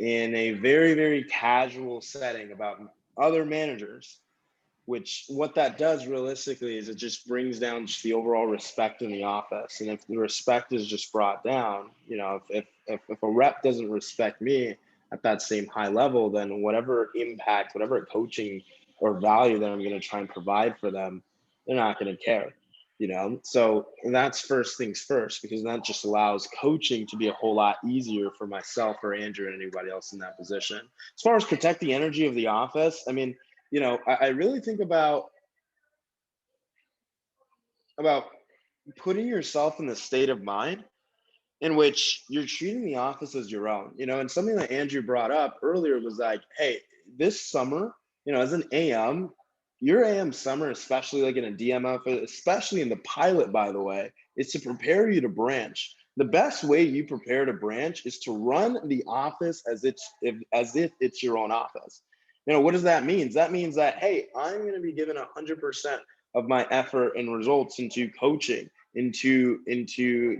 Speaker 10: in a very, very casual setting about other managers, which what that does realistically is it just brings down just the overall respect in the office. And if the respect is just brought down, you know, if a rep doesn't respect me at that same high level, then whatever impact, whatever coaching or value that I'm going to try and provide for them, they're not going to care. You know, so that's first things first, because that just allows coaching to be a whole lot easier for myself or Andrew and anybody else in that position. As far as protect the energy of the office, I mean, you know, I really think about putting yourself in the state of mind in which you're treating the office as your own, you know, and something that Andrew brought up earlier was like, hey, this summer, you know, as an AM, your AM summer, especially like in a DMF, especially in the pilot, by the way, is to prepare you to branch. The best way you prepare to branch is to run the office as if it's your own office. You know, what does that mean? That means that, hey, I'm going to be given 100% of my effort and results into coaching, into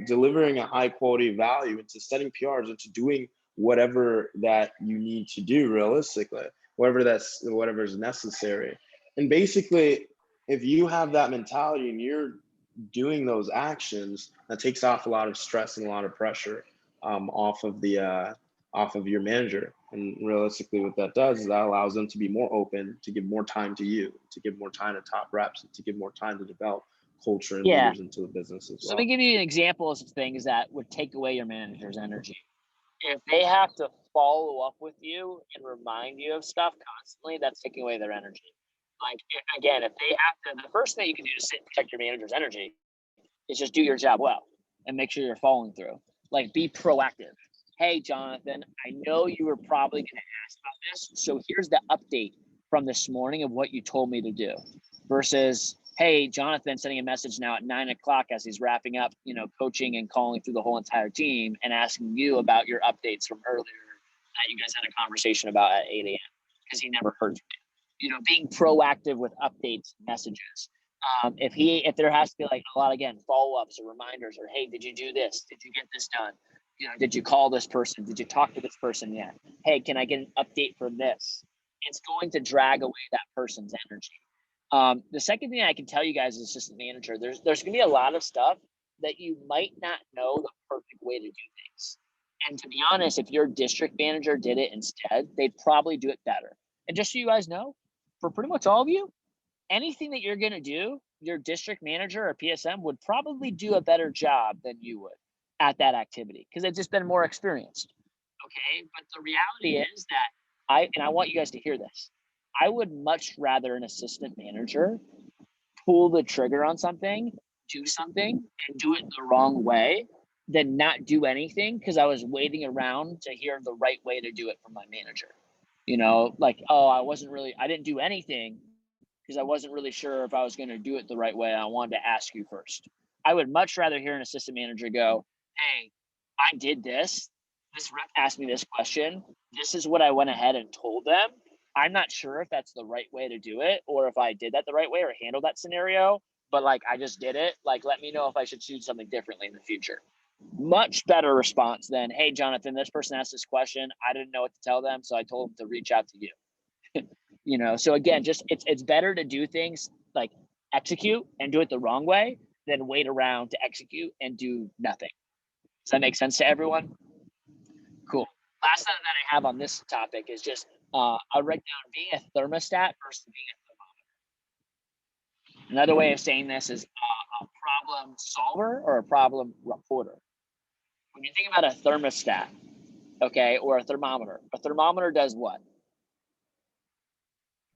Speaker 10: delivering a high quality value, into setting PRs, into doing whatever that you need to do realistically, whatever is necessary. And basically, if you have that mentality and you're doing those actions, that takes off a lot of stress and a lot of pressure off of your manager. And realistically, what that does is that allows them to be more open, to give more time to you, to give more time to top reps, to give more time to develop culture and leaders into the business as well.
Speaker 1: So let me give you an example of some things that would take away your manager's energy. If they have to follow up with you and remind you of stuff constantly, that's taking away their energy. Like, again, if they have to, the first thing you can do to sit and protect your manager's energy is just do your job well and make sure you're following through. Like, be proactive. Hey, Jonathan, I know you were probably going to ask about this, so here's the update from this morning of what you told me to do. Versus, hey, Jonathan sending a message now at 9 o'clock as he's wrapping up, you know, coaching and calling through the whole entire team and asking you about your updates from earlier that you guys had a conversation about at 8 a.m. because he never heard from you. You know, being proactive with updates, messages. If there has to be like a lot, again, follow-ups or reminders, or hey, did you do this? Did you get this done? You know, did you call this person? Did you talk to this person yet? Hey, can I get an update for this? It's going to drag away that person's energy. The second thing I can tell you guys as assistant manager, there's going to be a lot of stuff that you might not know the perfect way to do things. And to be honest, if your district manager did it instead, they'd probably do it better. And just so you guys know, for pretty much all of you, anything that you're going to do, your district manager or PSM would probably do a better job than you would at that activity because they've just been more experienced. Okay. But the reality is that I want you guys to hear this. I would much rather an assistant manager pull the trigger on something, do something, and do it the wrong way than not do anything because I was waiting around to hear the right way to do it from my manager. You know, like, oh, I didn't do anything because I wasn't really sure if I was going to do it the right way. I wanted to ask you first. I would much rather hear an assistant manager go, hey, I did this. This rep asked me this question. This is what I went ahead and told them. I'm not sure if that's the right way to do it or if I did that the right way or handled that scenario, but like I just did it. Like, let me know if I should do something differently in the future. Much better response than, hey, Jonathan, this person asked this question. I didn't know what to tell them, so I told them to reach out to you. You know, so again, just it's better to do things like execute and do it the wrong way than wait around to execute and do nothing. Does that make sense to everyone? Cool. Last thing that I have on this topic is just I'll write down being a thermostat versus being a thermometer. Another way of saying this is a problem solver or a problem reporter. When you think about a thermostat, okay, or a thermometer does what?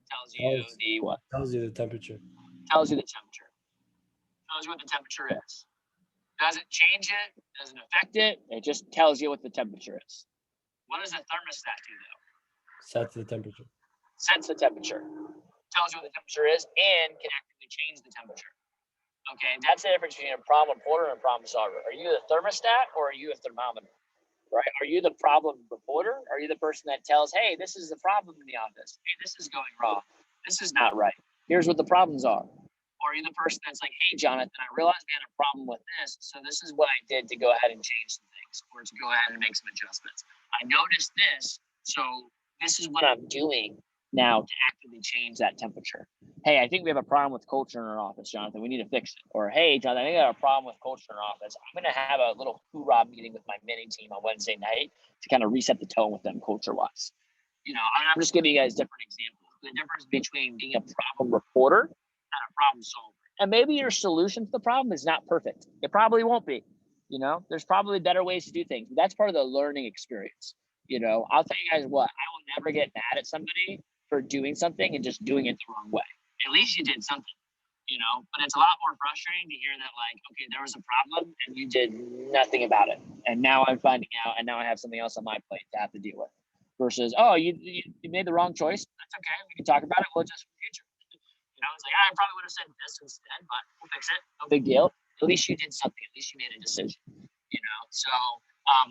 Speaker 1: Tells you the what?
Speaker 11: Tells you the temperature.
Speaker 1: Tells you the temperature. Tells you what the temperature is. Doesn't change it, doesn't affect it. It just tells you what the temperature is. What does a thermostat do though?
Speaker 11: Sets the temperature.
Speaker 1: Sets the temperature. Tells you what the temperature is and can actively change the temperature. Okay, that's the difference between a problem reporter and a problem solver. Are you the thermostat or are you a thermometer? Right? Are you the problem reporter? Are you the person that tells, hey, this is the problem in the office. Hey, this is going wrong. This is not right. Here's what the problems are. Or are you the person that's like, hey, Jonathan, I realized we had a problem with this, so this is what I did to go ahead and change some things or to go ahead and make some adjustments. I noticed this, so this is what I'm doing now to actively change that temperature. Hey, I think we have a problem with culture in our office, Jonathan. We need to fix it. Or, hey, Jonathan, I think I have a problem with culture in our office. I'm going to have a little hoorah meeting with my mini team on Wednesday night to kind of reset the tone with them culture-wise. You know, I'm just giving you guys different examples. The difference between being a problem reporter and a problem solver. And maybe your solution to the problem is not perfect. It probably won't be. You know, there's probably better ways to do things. That's part of the learning experience. You know, I'll tell you guys what, I will never get mad at somebody for doing something and just doing it the wrong way. At least you did something, you know, but it's a lot more frustrating to hear that, like, okay, there was a problem and you did nothing about it. And now I'm finding out and now I have something else on my plate to have to deal with. Versus, oh, you made the wrong choice. That's okay. We can talk about it. We'll adjust for the future. You know, it's like, I probably would have said this instead, but we'll fix it. No big deal. At least you did something. At least you made a decision. You know, so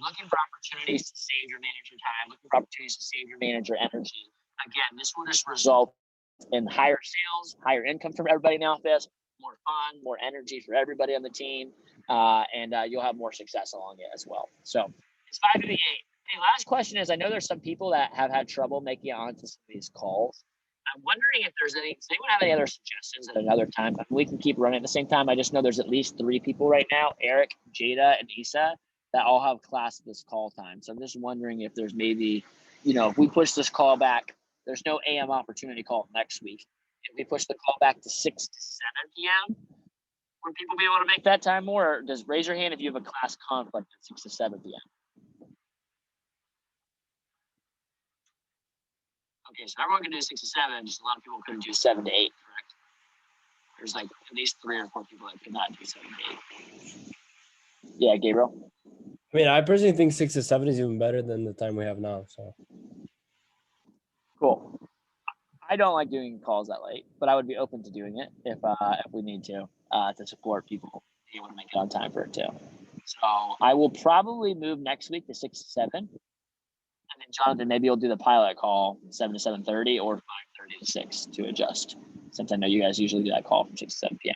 Speaker 1: looking for opportunities to save your manager time, looking for opportunities to save your manager energy. Again, this will just result in higher sales, higher income from everybody in the office, more fun, more energy for everybody on the team, and you'll have more success along it as well. So it's 5:58. Hey, last question is, I know there's some people that have had trouble making it onto some of these calls. I'm wondering if does anyone have any other suggestions at another time? I mean, we can keep running at the same time. I just know there's at least 3 people right now, Eric, Jada, and Isa, that all have class at this call time. So I'm just wondering if there's maybe, you know, if we push this call back, there's no AM opportunity call next week. If we push the call back to 6 to 7 p.m., would people be able to make that time more? Or just raise your hand if you have a class conflict at 6 to 7 p.m. Okay, so everyone can do 6 to 7, just a lot of people couldn't do 7 to 8, correct? There's like at least 3 or 4 people that could not do 7 to 8. Yeah, Gabriel?
Speaker 11: I mean, I personally think 6 to 7 is even better than the time we have now. So
Speaker 1: cool. I don't like doing calls that late, but I would be open to doing it if we need to support people being able to make it on time for it too. So I will probably move next week to 6 to 7. And then Jonathan, maybe you'll do the pilot call 7 to 7:30 or 5:30 to 6 to adjust. Since I know you guys usually do that call from 6 to 7 p.m.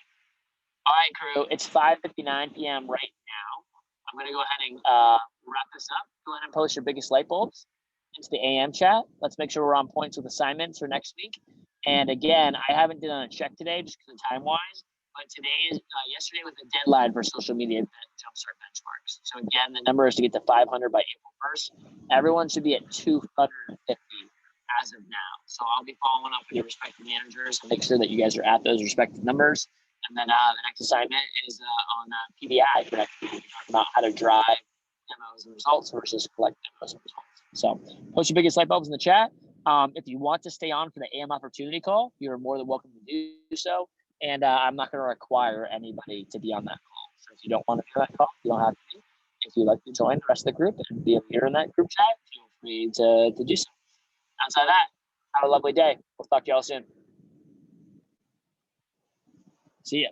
Speaker 1: All right, crew, it's 5:59 p.m. right now. I'm going to go ahead and wrap this up. Go ahead and post your biggest light bulbs into the AM chat. Let's make sure we're on points with assignments for next week. And again, I haven't done a check today just because of time-wise, but today is yesterday was the deadline for social media jumpstart benchmarks. So again, the number is to get to 500 by April 1st. Everyone should be at 250 as of now. So I'll be following up with your respective managers and make sure that you guys are at those respective numbers. And then the next assignment is on PBI for next week. We're talking about how to drive demos and results versus collect demos and results. So post your biggest light bulbs in the chat. If you want to stay on for the AM opportunity call, you're more than welcome to do so. And I'm not going to require anybody to be on that call. So if you don't want to be on that call, you don't have to be. If you'd like to join the rest of the group and be a leader in that group chat, feel free to do so. Outside of that, have a lovely day. We'll talk to y'all soon. See ya.